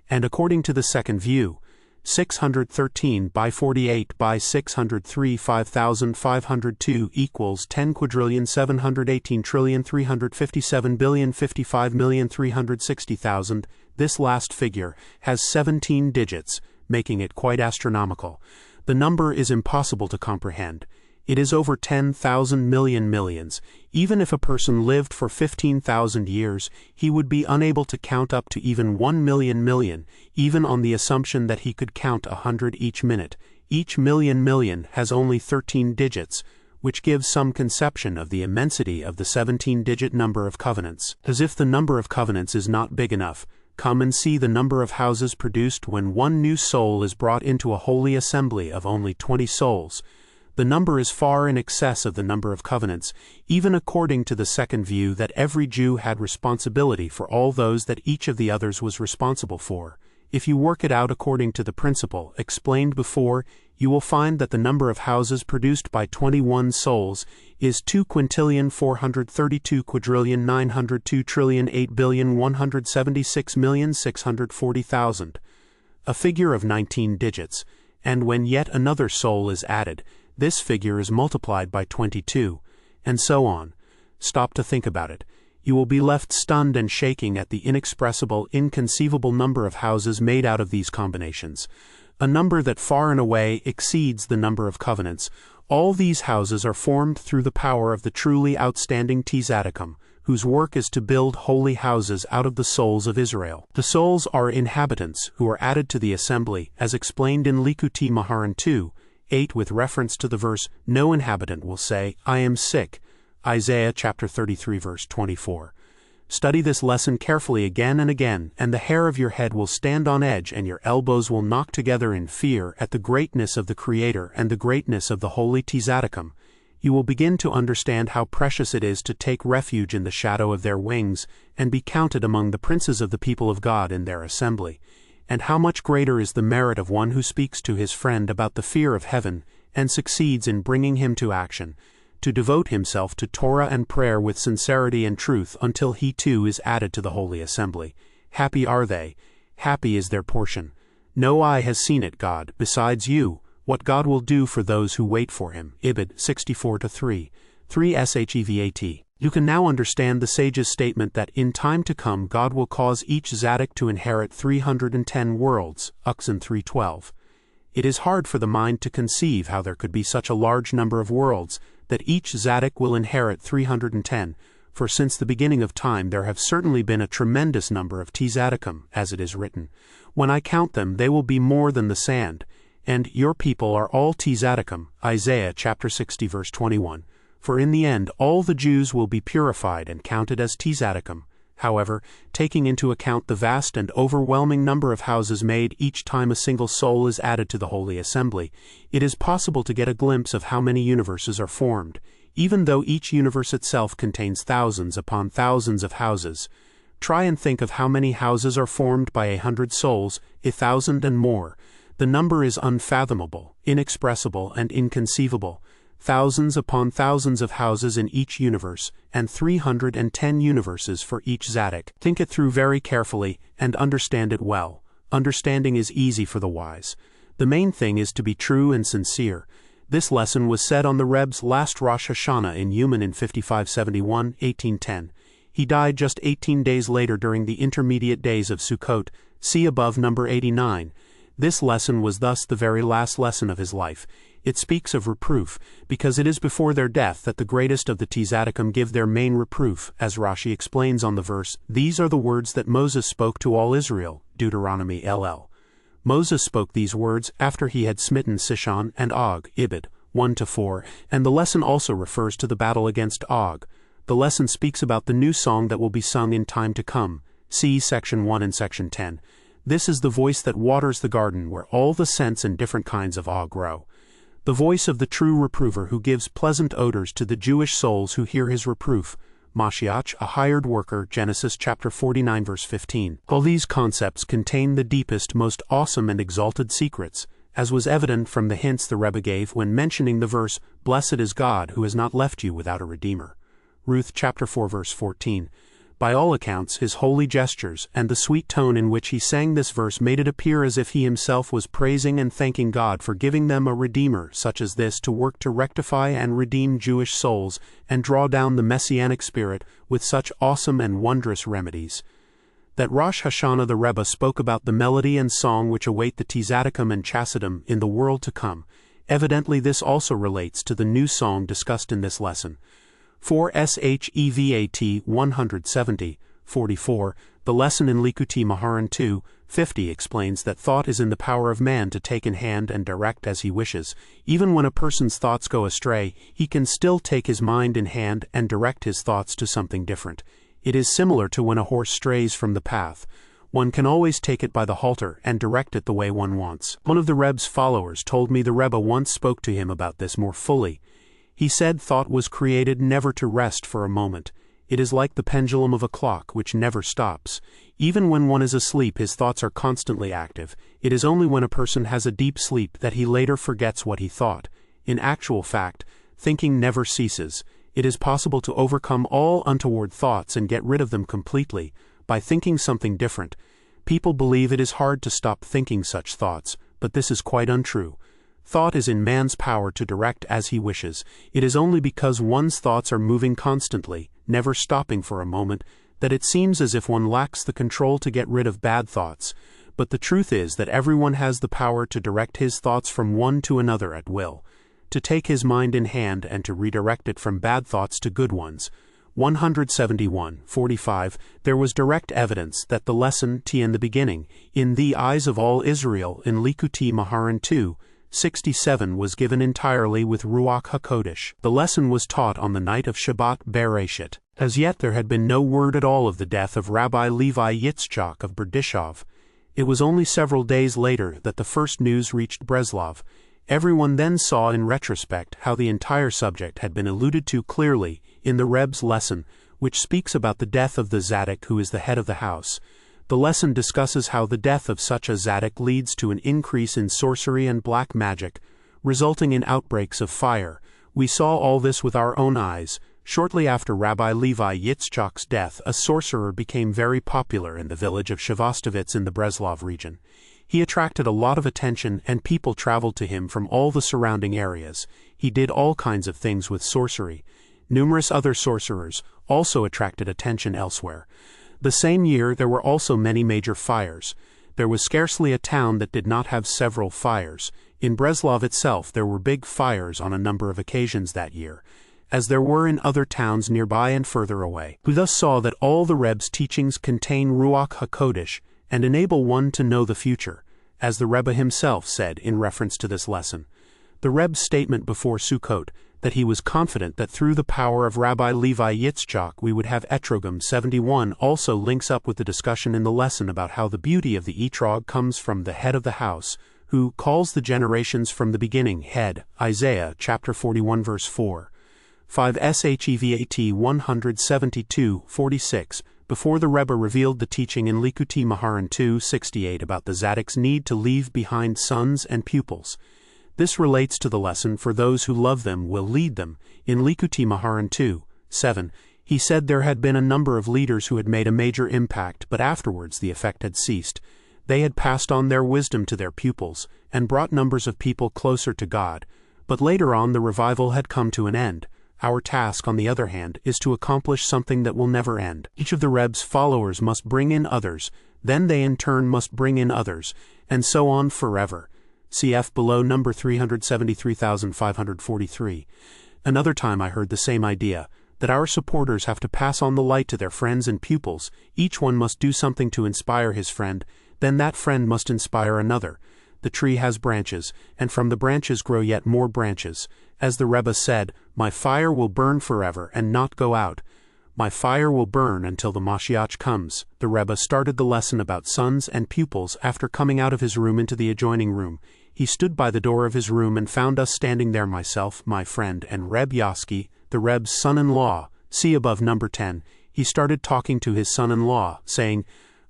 and according to the second view, 613 by 48 by 603,502 equals 10,718,357,055,360,000. This last figure has 17 digits, making it quite astronomical. The number is impossible to comprehend. It is over 10,000 million millions. Even if a person lived for 15,000 years, he would be unable to count up to even 1 million million, even on the assumption that he could count 100 each minute. Each million million has only 13 digits, which gives some conception of the immensity of the 17-digit number of covenants. As if the number of covenants is not big enough, come and see the number of houses produced when one new soul is brought into a holy assembly of only 20 souls. The number is far in excess of the number of covenants, even according to the second view that every Jew had responsibility for all those that each of the others was responsible for. If you work it out according to the principle explained before, you will find that the number of houses produced by 21 souls is 2,432,902,008,176,640,000, a figure of 19 digits, and when yet another soul is added, this figure is multiplied by 22, and so on. Stop to think about it. You will be left stunned and shaking at the inexpressible, inconceivable number of houses made out of these combinations, a number that far and away exceeds the number of covenants. All these houses are formed through the power of the truly outstanding Tzaddikim, whose work is to build holy houses out of the souls of Israel. The souls are inhabitants who are added to the assembly, as explained in Likutei Moharan 2:8 with reference to the verse, no inhabitant will say, I am sick, Isaiah chapter 33 verse 24. Study this lesson carefully again and again, and the hair of your head will stand on edge and your elbows will knock together in fear at the greatness of the Creator and the greatness of the holy Tzaddikim. You will begin to understand how precious it is to take refuge in the shadow of their wings and be counted among the princes of the people of God in their assembly, and how much greater is the merit of one who speaks to his friend about the fear of heaven and succeeds in bringing him to action, to devote himself to Torah and prayer with sincerity and truth until he too is added to the holy assembly. Happy are they, happy is their portion. No eye has seen it, God, besides you, what God will do for those who wait for him. Ibid 64-3, 3 Shevat. You can now understand the sage's statement that in time to come God will cause each Zadok to inherit 310 worlds, Uxan 3:12. It is hard for the mind to conceive how there could be such a large number of worlds, that each Zadok will inherit 310, for since the beginning of time there have certainly been a tremendous number of Zadokim, as it is written. When I count them, they will be more than the sand. And your people are all Zadokim, Isaiah chapter 60 verse 21. For in the end all the Jews will be purified and counted as Zadokim. However, taking into account the vast and overwhelming number of houses made each time a single soul is added to the Holy Assembly, it is possible to get a glimpse of how many universes are formed, even though each universe itself contains thousands upon thousands of houses. Try and think of how many houses are formed by 100 souls, 1,000 and more. The number is unfathomable, inexpressible, and inconceivable. Thousands upon thousands of houses in each universe, and 310 universes for each Zadok. Think it through very carefully, and understand it well. Understanding is easy for the wise. The main thing is to be true and sincere. This lesson was said on the Reb's last Rosh Hashanah in Uman in 5571, 1810. He died just 18 days later during the intermediate days of Sukkot, see above number 89. This lesson was thus the very last lesson of his life. It speaks of reproof, because it is before their death that the greatest of the Zadokim give their main reproof, as Rashi explains on the verse, "These are the words that Moses spoke to all Israel," Deuteronomy LL. Moses spoke these words after he had smitten Sihon and Og, Ibid, 1-4, and the lesson also refers to the battle against Og. The lesson speaks about the new song that will be sung in time to come. See section 1 and section 10. This is the voice that waters the garden where all the scents and different kinds of awe grow. The voice of the true reprover who gives pleasant odors to the Jewish souls who hear his reproof. Mashiach, a hired worker, Genesis chapter 49 verse 15. All these concepts contain the deepest, most awesome and exalted secrets, as was evident from the hints the Rebbe gave when mentioning the verse, "Blessed is God who has not left you without a Redeemer." Ruth chapter 4 verse 14. By all accounts, his holy gestures and the sweet tone in which he sang this verse made it appear as if he himself was praising and thanking God for giving them a Redeemer such as this to work to rectify and redeem Jewish souls and draw down the Messianic spirit with such awesome and wondrous remedies. That Rosh Hashanah the Rebbe spoke about the melody and song which await the Zadokim and Chassidim in the world to come. Evidently this also relates to the new song discussed in this lesson. For Shevat 170, 44, the lesson in Likutei Moharan 2, 50 explains that thought is in the power of man to take in hand and direct as he wishes. Even when a person's thoughts go astray, he can still take his mind in hand and direct his thoughts to something different. It is similar to when a horse strays from the path. One can always take it by the halter and direct it the way one wants. One of the Rebbe's followers told me the Rebbe once spoke to him about this more fully. He said thought was created never to rest for a moment. It is like the pendulum of a clock which never stops. Even when one is asleep, his thoughts are constantly active. It is only when a person has a deep sleep that he later forgets what he thought. In actual fact, thinking never ceases. It is possible to overcome all untoward thoughts and get rid of them completely by thinking something different. People believe it is hard to stop thinking such thoughts, but this is quite untrue. Thought is in man's power to direct as he wishes. It is only because one's thoughts are moving constantly, never stopping for a moment, that it seems as if one lacks the control to get rid of bad thoughts. But the truth is that everyone has the power to direct his thoughts from one to another at will, to take his mind in hand and to redirect it from bad thoughts to good ones. 171:45. There was direct evidence that the lesson T in the beginning, in the eyes of all Israel in Likutei Moharan 2:67 was given entirely with Ruach HaKodesh. The lesson was taught on the night of Shabbat Bereshit. As yet there had been no word at all of the death of Rabbi Levi Yitzchak of Breslov. It was only several days later that the first news reached Breslov. Everyone then saw in retrospect how the entire subject had been alluded to clearly in the Reb's lesson, which speaks about the death of the Zadok who is the head of the house. The lesson discusses how the death of such a Zadok leads to an increase in sorcery and black magic, resulting in outbreaks of fire. We saw all this with our own eyes. Shortly after Rabbi Levi Yitzchak's death, a sorcerer became very popular in the village of Shevastovitz in the Breslov region. He attracted a lot of attention and people traveled to him from all the surrounding areas. He did all kinds of things with sorcery. Numerous other sorcerers also attracted attention elsewhere. The same year there were also many major fires. There was scarcely a town that did not have several fires. In Breslov itself there were big fires on a number of occasions that year, as there were in other towns nearby and further away. We thus saw that all the Rebbe's teachings contain Ruach HaKodesh and enable one to know the future, as the Rebbe himself said in reference to this lesson. The Rebbe's statement before Sukkot, that he was confident that through the power of Rabbi Levi Yitzchak we would have Etrogim 71, also links up with the discussion in the lesson about how the beauty of the Etrog comes from the head of the house, who calls the generations from the beginning head, Isaiah chapter 41 verse 4. 5 Shevat 172:46. Before the Rebbe revealed the teaching in Likutei Moharan 2:68 about the Zaddik's need to leave behind sons and pupils. This relates to the lesson, for those who love them will lead them. In Likutei Moharan 2:7, he said there had been a number of leaders who had made a major impact, but afterwards the effect had ceased. They had passed on their wisdom to their pupils, and brought numbers of people closer to God, but later on the revival had come to an end. Our task, on the other hand, is to accomplish something that will never end. Each of the Rebbe's followers must bring in others, then they in turn must bring in others, and so on forever. Cf. below number 373,543. Another time I heard the same idea, that our supporters have to pass on the light to their friends and pupils. Each one must do something to inspire his friend, then that friend must inspire another. The tree has branches, and from the branches grow yet more branches. As the Rebbe said, "My fire will burn forever and not go out. My fire will burn until the Mashiach comes." The Rebbe started the lesson about sons and pupils after coming out of his room into the adjoining room. He stood by the door of his room and found us standing there, myself, my friend, and Reb Yosky, the Reb's son-in-law. See above number 10. He started talking to his son-in-law, saying,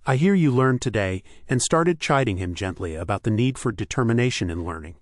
"I hear you learned today," and started chiding him gently about the need for determination in learning.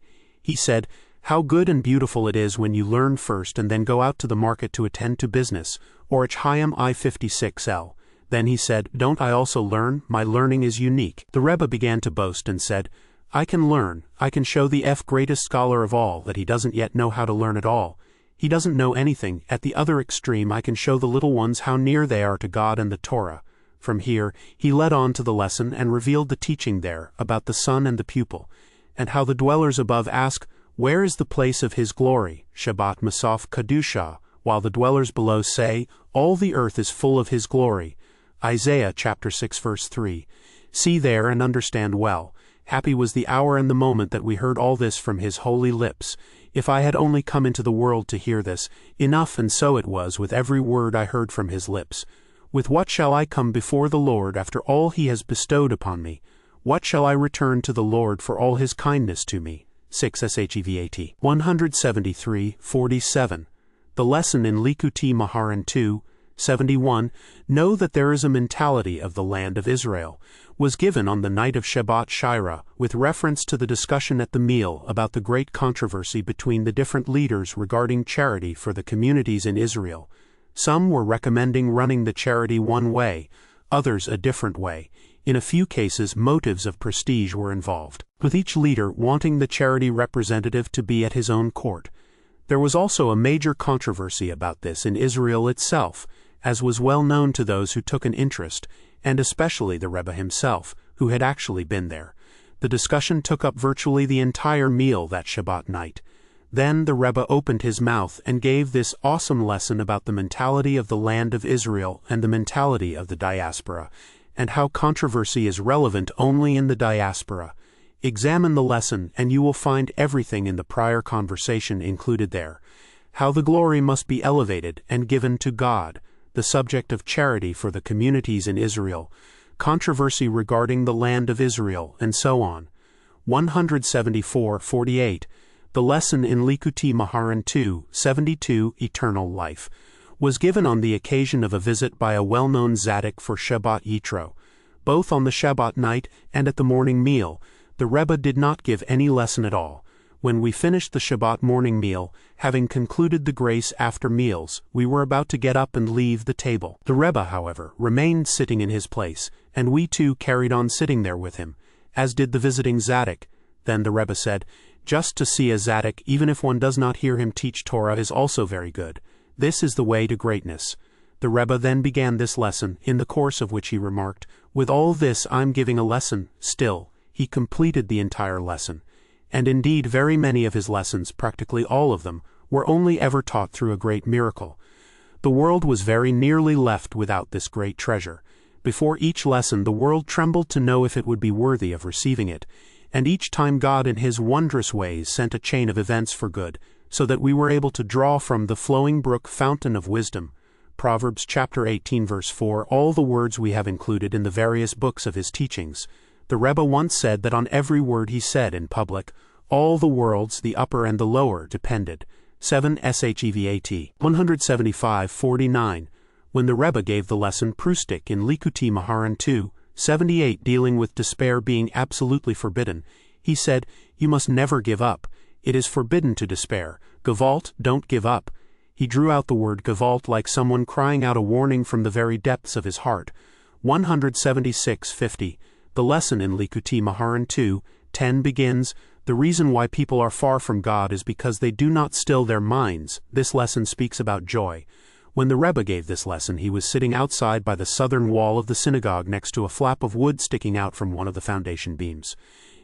He said, "How good and beautiful it is when you learn first and then go out to the market to attend to business," or Chaim I-56L. Then he said, "Don't I also learn? My learning is unique." The Rebbe began to boast and said, "I can learn. I can show the greatest scholar of all that he doesn't yet know how to learn at all. He doesn't know anything. At the other extreme I can show the little ones how near they are to God and the Torah." From here, he led on to the lesson and revealed the teaching there about the son and the pupil, and how the dwellers above ask, "Where is the place of his glory?" Shabbat Masof Kedusha, while the dwellers below say, "All the earth is full of his glory." Isaiah chapter 6 verse 3. See there and understand well. Happy was the hour and the moment that we heard all this from his holy lips. If I had only come into the world to hear this, enough, and so it was with every word I heard from his lips. With what shall I come before the Lord after all he has bestowed upon me? What shall I return to the Lord for all his kindness to me? 6 Shevat 173:47. The lesson in Likutei Moharan 2:71, "Know that there is a mentality of the land of Israel," was given on the night of Shabbat Shira, with reference to the discussion at the meal about the great controversy between the different leaders regarding charity for the communities in Israel. Some were recommending running the charity one way, others a different way. In a few cases, motives of prestige were involved, with each leader wanting the charity representative to be at his own court. There was also a major controversy about this in Israel itself, as was well known to those who took an interest, and especially the Rebbe himself, who had actually been there. The discussion took up virtually the entire meal that Shabbat night. Then the Rebbe opened his mouth and gave this awesome lesson about the mentality of the land of Israel and the mentality of the diaspora, and how controversy is relevant only in the diaspora. Examine the lesson and you will find everything in the prior conversation included there. How the glory must be elevated and given to God, the subject of charity for the communities in Israel, controversy regarding the land of Israel, and so on. 174:48. The lesson in Likutei Moharan 2:72, Eternal Life, was given on the occasion of a visit by a well-known Zaddik for Shabbat Yitro. Both on the Shabbat night and at the morning meal, the Rebbe did not give any lesson at all. When we finished the Shabbat morning meal, having concluded the grace after meals, we were about to get up and leave the table. The Rebbe, however, remained sitting in his place, and we too carried on sitting there with him, as did the visiting Zaddik. Then the Rebbe said, "Just to see a Zaddik, even if one does not hear him teach Torah, is also very good. This is the way to greatness. The Rebbe then began this lesson, in the course of which he remarked, "With all this I'm giving a lesson, still." He completed the entire lesson. And indeed very many of his lessons, practically all of them, were only ever taught through a great miracle. The world was very nearly left without this great treasure. Before each lesson the world trembled to know if it would be worthy of receiving it, and each time God in his wondrous ways sent a chain of events for good, so that we were able to draw from the flowing brook fountain of wisdom. Proverbs chapter 18 verse 4. All the words we have included in the various books of his teachings. The Rebbe once said that on every word he said in public, all the worlds, the upper and the lower, depended. 7 Shvat 175:49. When the Rebbe gave the lesson Prustik in Likutei Moharan 2:78 dealing with despair being absolutely forbidden, he said, "You must never give up. It is forbidden to despair. Gewalt, don't give up." He drew out the word Gewalt like someone crying out a warning from the very depths of his heart. 176:50. The lesson in Likutei Moharan 2:10 begins, "The reason why people are far from God is because they do not still their minds." This lesson speaks about joy. When the Rebbe gave this lesson, he was sitting outside by the southern wall of the synagogue next to a flap of wood sticking out from one of the foundation beams.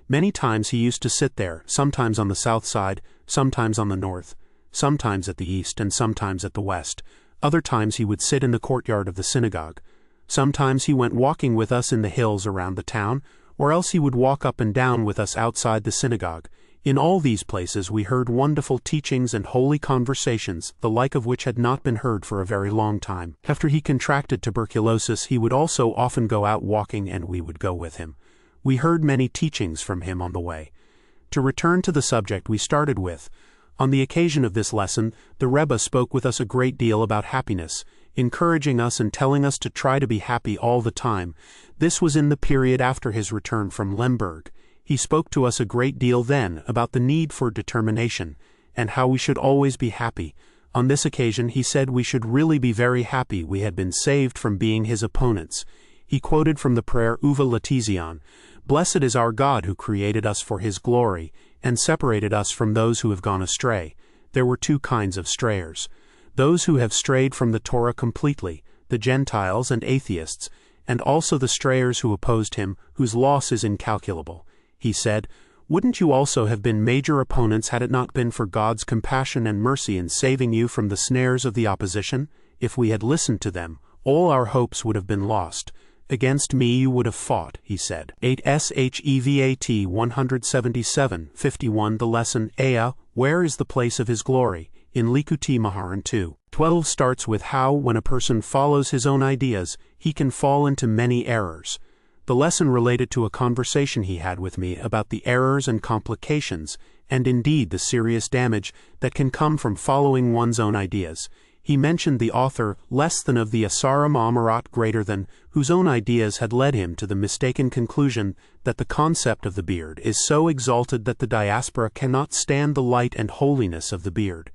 Many times he used to sit there, sometimes on the south side, sometimes on the north, sometimes at the east and sometimes at the west. Other times he would sit in the courtyard of the synagogue. Sometimes he went walking with us in the hills around the town, or else he would walk up and down with us outside the synagogue. In all these places we heard wonderful teachings and holy conversations, the like of which had not been heard for a very long time. After he contracted tuberculosis, he would also often go out walking and we would go with him. We heard many teachings from him on the way. To return to the subject we started with, on the occasion of this lesson, the Rebbe spoke with us a great deal about happiness, encouraging us and telling us to try to be happy all the time. This was in the period after his return from Lemberg. He spoke to us a great deal then about the need for determination, and how we should always be happy. On this occasion he said we should really be very happy we had been saved from being his opponents. He quoted from the prayer Uva Latizion, "Blessed is our God who created us for his glory, and separated us from those who have gone astray." There were two kinds of strayers. Those who have strayed from the Torah completely, the Gentiles and atheists, and also the strayers who opposed him, whose loss is incalculable. He said, "Wouldn't you also have been major opponents had it not been for God's compassion and mercy in saving you from the snares of the opposition? If we had listened to them, all our hopes would have been lost. Against me you would have fought," he said. 8 Shvat 177:51. The lesson, Ea, where is the place of his glory? In Likutei Moharan 2:12 starts with how, when a person follows his own ideas, he can fall into many errors. The lesson related to a conversation he had with me about the errors and complications, and indeed the serious damage that can come from following one's own ideas. He mentioned the author less than of the Asara Ma'amarat greater than, whose own ideas had led him to the mistaken conclusion that the concept of the beard is so exalted that the diaspora cannot stand the light and holiness of the beard.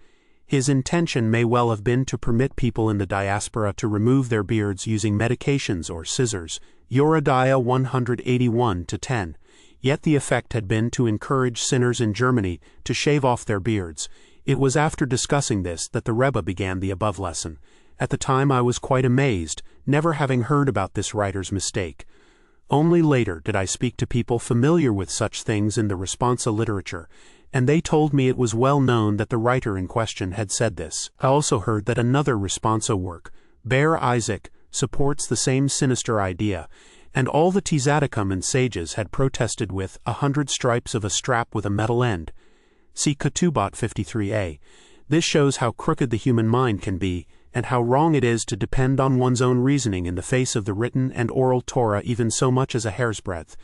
His intention may well have been to permit people in the diaspora to remove their beards using medications or scissors, Yoradiah 181:10. Yet the effect had been to encourage sinners in Germany to shave off their beards. It was after discussing this that the Rebbe began the above lesson. At the time I was quite amazed, never having heard about this writer's mistake. Only later did I speak to people familiar with such things in the responsa literature, and they told me it was well known that the writer in question had said this. I also heard that another responsa work, Bear Isaac, supports the same sinister idea, and all the Tzaddikim and sages had protested with 100 stripes of a strap with a metal end. See Ketubot 53a. This shows how crooked the human mind can be, and how wrong it is to depend on one's own reasoning in the face of the written and oral Torah even so much as a hair's breadth.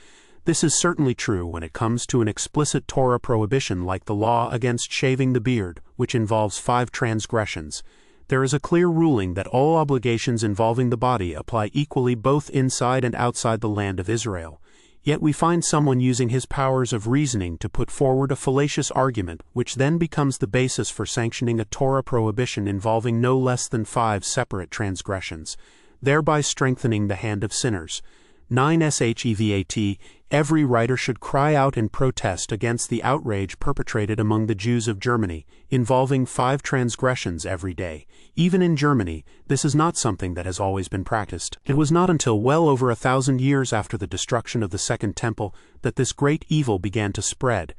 This is certainly true when it comes to an explicit Torah prohibition like the law against shaving the beard, which involves 5 transgressions. There is a clear ruling that all obligations involving the body apply equally both inside and outside the land of Israel. Yet we find someone using his powers of reasoning to put forward a fallacious argument, which then becomes the basis for sanctioning a Torah prohibition involving no less than 5 separate transgressions, thereby strengthening the hand of sinners. 9 Shvat Every writer should cry out in protest against the outrage perpetrated among the Jews of Germany, involving 5 transgressions every day. Even in Germany, this is not something that has always been practiced. It was not until well over 1,000 years after the destruction of the Second Temple that this great evil began to spread.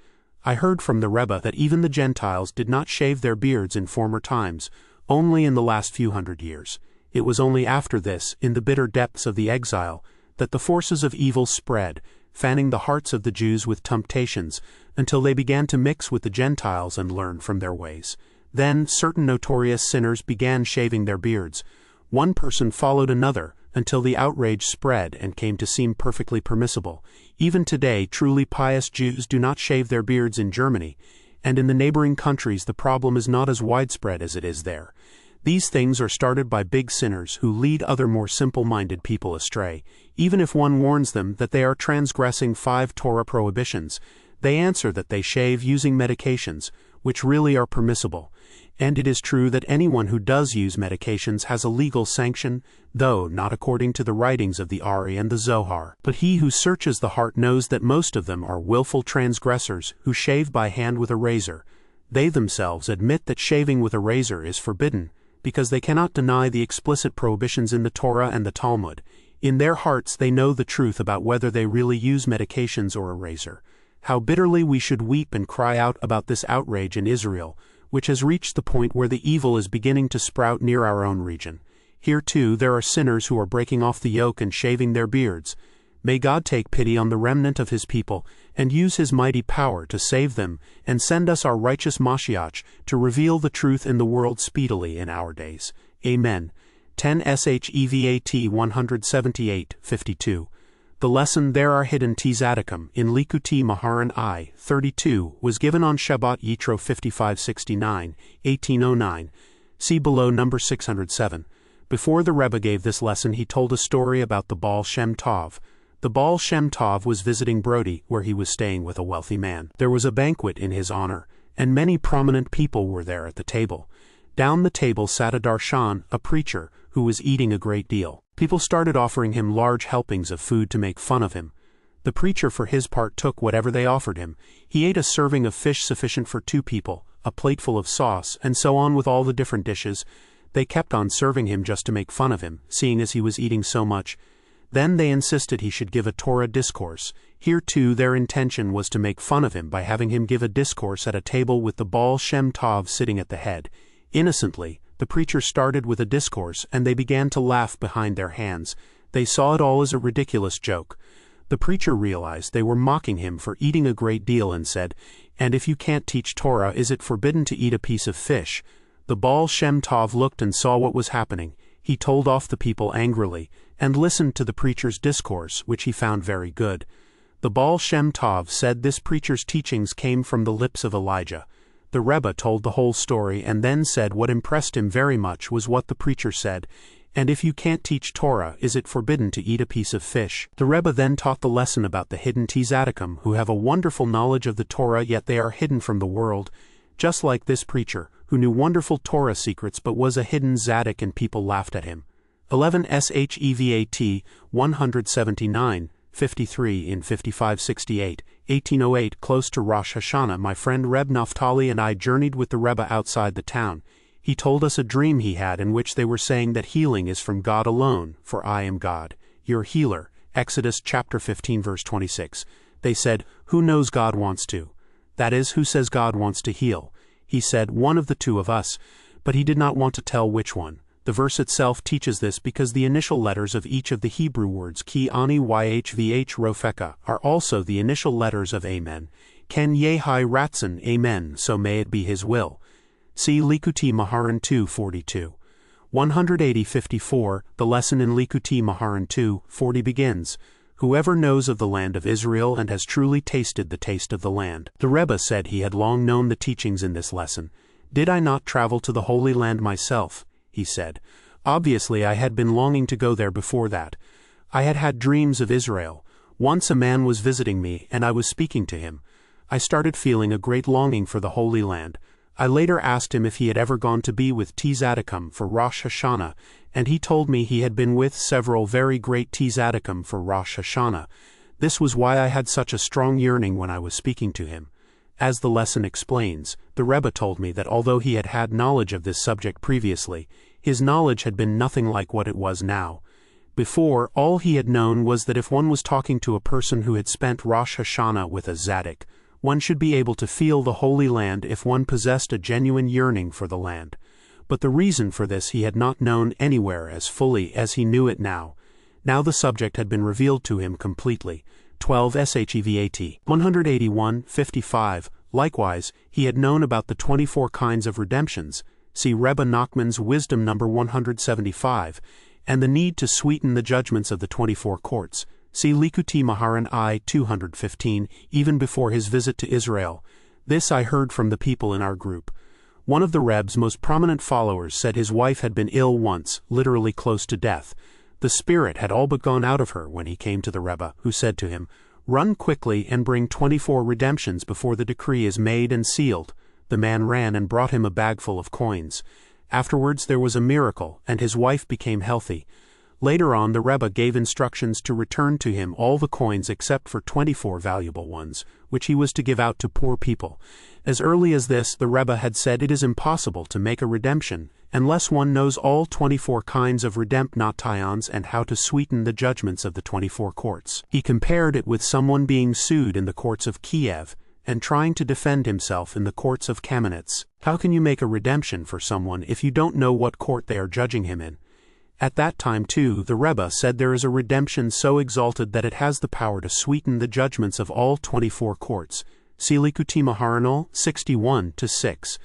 I heard from the Rebbe that even the Gentiles did not shave their beards in former times, only in the last few hundred years. It was only after this, in the bitter depths of the exile, that the forces of evil spread, fanning the hearts of the Jews with temptations, until they began to mix with the Gentiles and learn from their ways. Then certain notorious sinners began shaving their beards. One person followed another, until the outrage spread and came to seem perfectly permissible. Even today, truly pious Jews do not shave their beards in Germany, and in the neighboring countries the problem is not as widespread as it is there. These things are started by big sinners who lead other more simple-minded people astray. Even if one warns them that they are transgressing 5 Torah prohibitions, they answer that they shave using medications, which really are permissible. And it is true that anyone who does use medications has a legal sanction, though not according to the writings of the Ari and the Zohar. But he who searches the heart knows that most of them are willful transgressors who shave by hand with a razor. They themselves admit that shaving with a razor is forbidden, because they cannot deny the explicit prohibitions in the Torah and the Talmud. In their hearts they know the truth about whether they really use medications or a razor. How bitterly we should weep and cry out about this outrage in Israel, which has reached the point where the evil is beginning to sprout near our own region. Here too there are sinners who are breaking off the yoke and shaving their beards. May God take pity on the remnant of His people, and use His mighty power to save them, and send us our righteous Mashiach to reveal the truth in the world speedily in our days. Amen. 10 Shevat 178:52. The lesson There Are Hidden Tzaddikim in Likutei Moharan I, 32, was given on Shabbat Yitro 5569, 1809. See below number 607. Before the Rebbe gave this lesson he told a story about the Baal Shem Tov. The Baal Shem Tov was visiting Brody, where he was staying with a wealthy man. There was a banquet in his honor, and many prominent people were there at the table. Down the table sat a darshan, a preacher, who was eating a great deal. People started offering him large helpings of food to make fun of him. The preacher for his part took whatever they offered him. He ate a serving of fish sufficient for 2 people, a plateful of sauce, and so on with all the different dishes. They kept on serving him just to make fun of him, seeing as he was eating so much. Then they insisted he should give a Torah discourse. Here too their intention was to make fun of him by having him give a discourse at a table with the Baal Shem Tov sitting at the head. Innocently, the preacher started with a discourse, and they began to laugh behind their hands. They saw it all as a ridiculous joke. The preacher realized they were mocking him for eating a great deal and said, "And if you can't teach Torah, is it forbidden to eat a piece of fish?" The Baal Shem Tov looked and saw what was happening. He told off the people angrily, and listened to the preacher's discourse, which he found very good. The Baal Shem Tov said this preacher's teachings came from the lips of Elijah. The Rebbe told the whole story and then said what impressed him very much was what the preacher said, "And if you can't teach Torah, is it forbidden to eat a piece of fish?" The Rebbe then taught the lesson about the hidden tzaddikim who have a wonderful knowledge of the Torah, yet they are hidden from the world, just like this preacher, who knew wonderful Torah secrets but was a hidden tzaddik and people laughed at him. 11 Shevat 179, 53 in 5568, 1808, close to Rosh Hashanah, my friend Reb Naftali and I journeyed with the Rebbe outside the town. He told us a dream he had in which they were saying that healing is from God alone, for I am God, your healer. Exodus chapter 15 verse 26. They said, "Who knows God wants to?" That is, who says God wants to heal? He said, "One of the 2 of us," but he did not want to tell which one. The verse itself teaches this because the initial letters of each of the Hebrew words Ki Ani Yhvh Rofeka are also the initial letters of Amen. Ken Yehi Ratzon, Amen, so may it be His will. See Likutei Moharan 2:42. 180:54, the lesson in Likutei Moharan 2:40 begins, "Whoever knows of the land of Israel and has truly tasted the taste of the land." The Rebbe said he had long known the teachings in this lesson. "Did I not travel to the Holy Land myself?" he said. "Obviously I had been longing to go there before that. I had had dreams of Israel. Once a man was visiting me, and I was speaking to him. I started feeling a great longing for the Holy Land. I later asked him if he had ever gone to be with tzaddikim for Rosh Hashanah, and he told me he had been with several very great tzaddikim for Rosh Hashanah. This was why I had such a strong yearning when I was speaking to him. As the lesson explains, the Rebbe told me that although he had had knowledge of this subject previously, his knowledge had been nothing like what it was now. Before, all he had known was that if one was talking to a person who had spent Rosh Hashanah with a Zaddik, one should be able to feel the Holy Land if one possessed a genuine yearning for the land. But the reason for this he had not known anywhere as fully as he knew it now. Now the subject had been revealed to him completely. 12 Shevat 181:55. Likewise, he had known about the 24 kinds of redemptions. See Rabbi Nachman's Wisdom number 175, and the need to sweeten the judgments of the 24 courts. See Likutei Moharan I 215, even before his visit to Israel. This I heard from the people in our group. One of the Rebbe's most prominent followers said his wife had been ill once, literally close to death. The spirit had all but gone out of her when he came to the Rebbe, who said to him, "Run quickly and bring 24 redemptions before the decree is made and sealed." The man ran and brought him a bagful of coins. Afterwards there was a miracle, and his wife became healthy. Later on the Rebbe gave instructions to return to him all the coins except for 24 valuable ones, which he was to give out to poor people. As early as this, the Rebbe had said it is impossible to make a redemption unless one knows all 24 kinds of redemptions and how to sweeten the judgments of the 24 courts. He compared it with someone being sued in the courts of Kiev and trying to defend himself in the courts of Kamenetz. How can you make a redemption for someone if you don't know what court they are judging him in? At that time too, the Rebbe said there is a redemption so exalted that it has the power to sweeten the judgments of all 24 courts. See Likutei Moharan 61-6.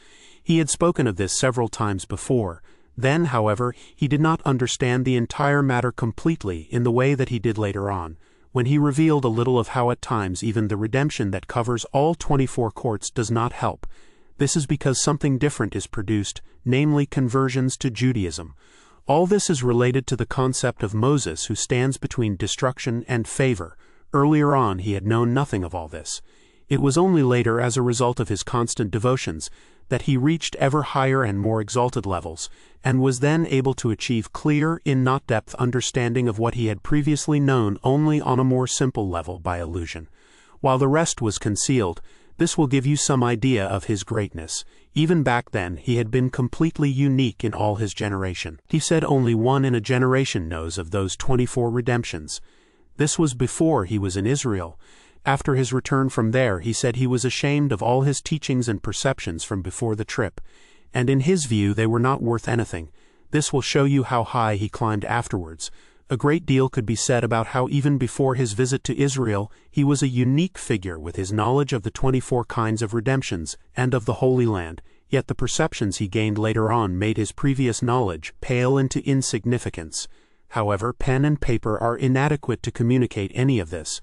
He had spoken of this several times before. Then, however, he did not understand the entire matter completely in the way that he did later on, when he revealed a little of how at times even the redemption that covers all 24 courts does not help. This is because something different is produced, namely conversions to Judaism. All this is related to the concept of Moses who stands between destruction and favor. Earlier on he had known nothing of all this. It was only later, as a result of his constant devotions, that he reached ever higher and more exalted levels, and was then able to achieve clear, not depth understanding of what he had previously known only on a more simple level by illusion. While the rest was concealed, this will give you some idea of his greatness. Even back then he had been completely unique in all his generation. He said only one in a generation knows of those 24 redemptions. This was before he was in Israel. After his return from there, he said he was ashamed of all his teachings and perceptions from before the trip, and in his view they were not worth anything. This will show you how high he climbed afterwards. A great deal could be said about how even before his visit to Israel, he was a unique figure with his knowledge of the 24 kinds of redemptions and of the Holy Land, yet the perceptions he gained later on made his previous knowledge pale into insignificance. However, pen and paper are inadequate to communicate any of this.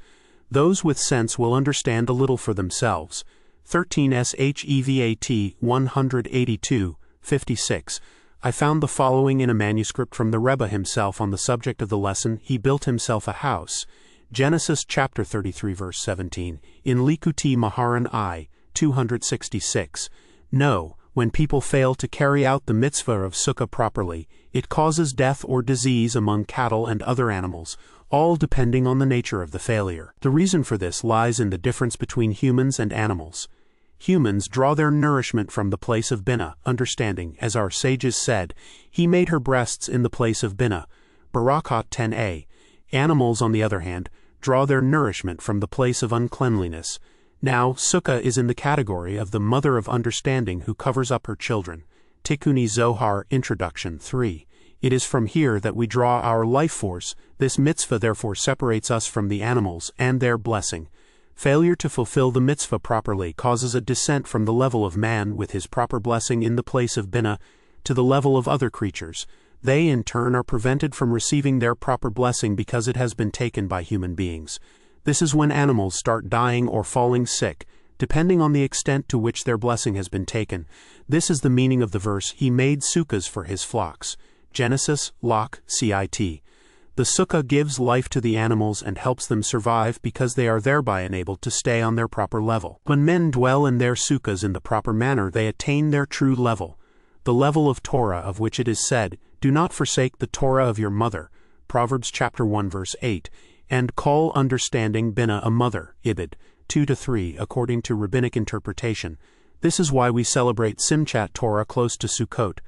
Those with sense will understand a little for themselves. 13 Shevat 182:56. I found the following in a manuscript from the Rebbe himself on the subject of the lesson, He built himself a house. Genesis chapter 33 verse 17, in Likutei Moharan I 266. No, when people fail to carry out the mitzvah of sukkah properly, it causes death or disease among cattle and other animals, all depending on the nature of the failure. The reason for this lies in the difference between humans and animals. Humans draw their nourishment from the place of Binah, understanding, as our sages said, He made her breasts in the place of Binah, Barakot 10a. Animals, on the other hand, draw their nourishment from the place of uncleanliness. Now, Sukkah is in the category of the mother of understanding who covers up her children. Tikkuni Zohar Introduction 3. It is from here that we draw our life force. This mitzvah therefore separates us from the animals and their blessing. Failure to fulfill the mitzvah properly causes a descent from the level of man with his proper blessing in the place of Binah to the level of other creatures. They in turn are prevented from receiving their proper blessing because it has been taken by human beings. This is when animals start dying or falling sick, depending on the extent to which their blessing has been taken. This is the meaning of the verse, He made sukkahs for His flocks. Genesis, Lach, CIT. The sukkah gives life to the animals and helps them survive because they are thereby enabled to stay on their proper level. When men dwell in their sukkahs in the proper manner, they attain their true level, the level of Torah of which it is said, Do not forsake the Torah of your mother. Proverbs chapter 1 verse 8. and call understanding Bina a mother, Ibid, 2-3, according to rabbinic interpretation. This is why we celebrate Simchat Torah close to Sukkot.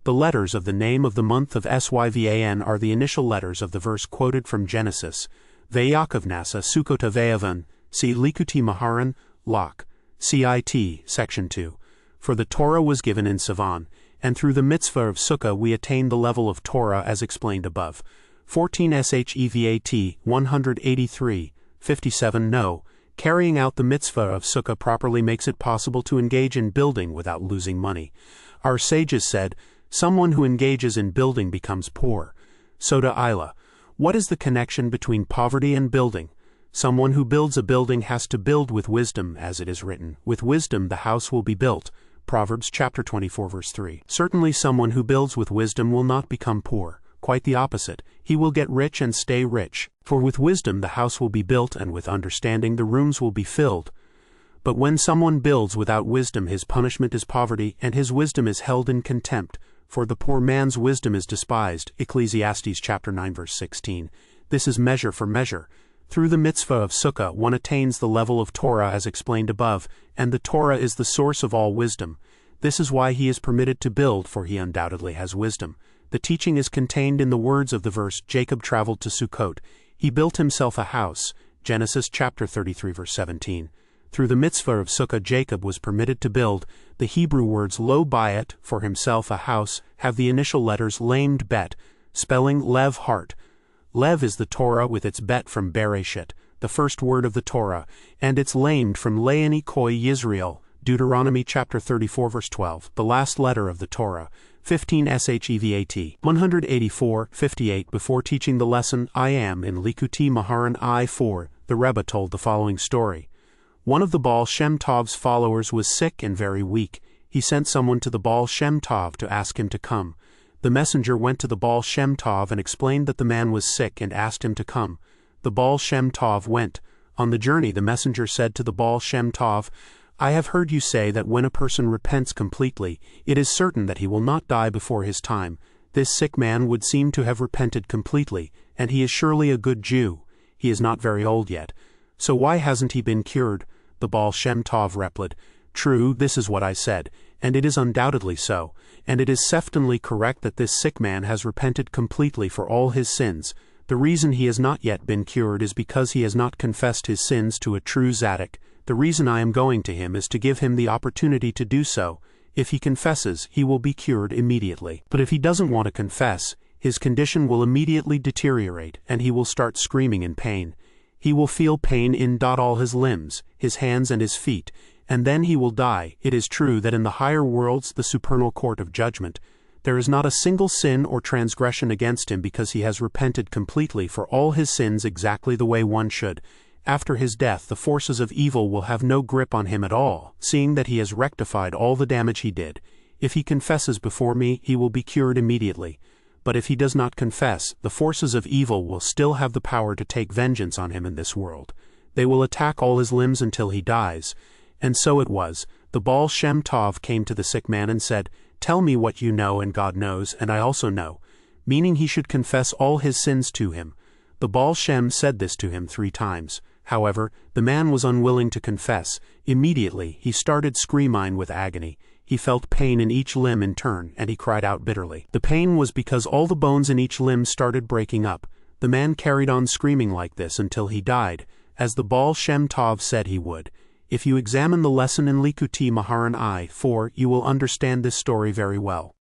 The letters of the name of the month of Syvan are the initial letters of the verse quoted from Genesis. Vayakov nasa Sukkot ve'avan, see Likuti Maharan, Lach, CIT, Section 2. For the Torah was given in Sivan, and through the mitzvah of Sukkah we attain the level of Torah as explained above. 14 Shevat 183, 57 No. Carrying out the mitzvah of Sukkah properly makes it possible to engage in building without losing money. Our sages said, someone who engages in building becomes poor. Soda Ila. What is the connection between poverty and building? Someone who builds a building has to build with wisdom, as it is written, with wisdom the house will be built. Proverbs chapter 24 verse 3. Certainly someone who builds with wisdom will not become poor. Quite the opposite, he will get rich and stay rich. For with wisdom the house will be built, and with understanding the rooms will be filled. But when someone builds without wisdom, his punishment is poverty, and his wisdom is held in contempt. For the poor man's wisdom is despised. Ecclesiastes chapter 9 verse 16. This is measure for measure. Through the mitzvah of Sukkah one attains the level of Torah as explained above, and the Torah is the source of all wisdom. This is why he is permitted to build, for he undoubtedly has wisdom. The teaching is contained in the words of the verse, Jacob traveled to Sukkot. He built himself a house. Genesis chapter 33 verse 17. Through the mitzvah of Sukkah Jacob was permitted to build. The Hebrew words lo bayit, for himself a house, have the initial letters lamed bet, spelling lev heart. Lev is the Torah with its bet from Bereshit, the first word of the Torah, and its lamed from Le'ani Koi Yisrael, Deuteronomy chapter 34 verse 12, the last letter of the Torah. 15 Shevat 184, 58. Before teaching the lesson I am in Likuti Maharan I-4, the Rebbe told the following story. One of the Baal Shem Tov's followers was sick and very weak. He sent someone to the Baal Shem Tov to ask him to come. The messenger went to the Baal Shem Tov and explained that the man was sick and asked him to come. The Baal Shem Tov went. On the journey the messenger said to the Baal Shem Tov, I have heard you say that when a person repents completely, it is certain that he will not die before his time. This sick man would seem to have repented completely, and he is surely a good Jew. He is not very old yet. So why hasn't he been cured? The Baal Shem Tov replied, True, this is what I said, and it is undoubtedly so, and it is certainly correct that this sick man has repented completely for all his sins. The reason he has not yet been cured is because he has not confessed his sins to a true tzaddik. The reason I am going to him is to give him the opportunity to do so. If he confesses, he will be cured immediately. But if he doesn't want to confess, his condition will immediately deteriorate, and he will start screaming in pain. He will feel pain in all his limbs, his hands and his feet, and then he will die. It is true that in the higher worlds, the supernal court of judgment, there is not a single sin or transgression against him because he has repented completely for all his sins exactly the way one should. After his death the forces of evil will have no grip on him at all, seeing that he has rectified all the damage he did. If he confesses before me, he will be cured immediately. But if he does not confess, the forces of evil will still have the power to take vengeance on him in this world. They will attack all his limbs until he dies. And so it was. The Baal Shem Tov came to the sick man and said, Tell me what you know and God knows, and I also know. Meaning he should confess all his sins to him. The Baal Shem said this to him 3 times. However, the man was unwilling to confess. Immediately, he started screaming with agony. He felt pain in each limb in turn, and he cried out bitterly. The pain was because all the bones in each limb started breaking up. The man carried on screaming like this until he died, as the Baal Shem Tov said he would. If you examine the lesson in Likuti Maharan I-4, you will understand this story very well.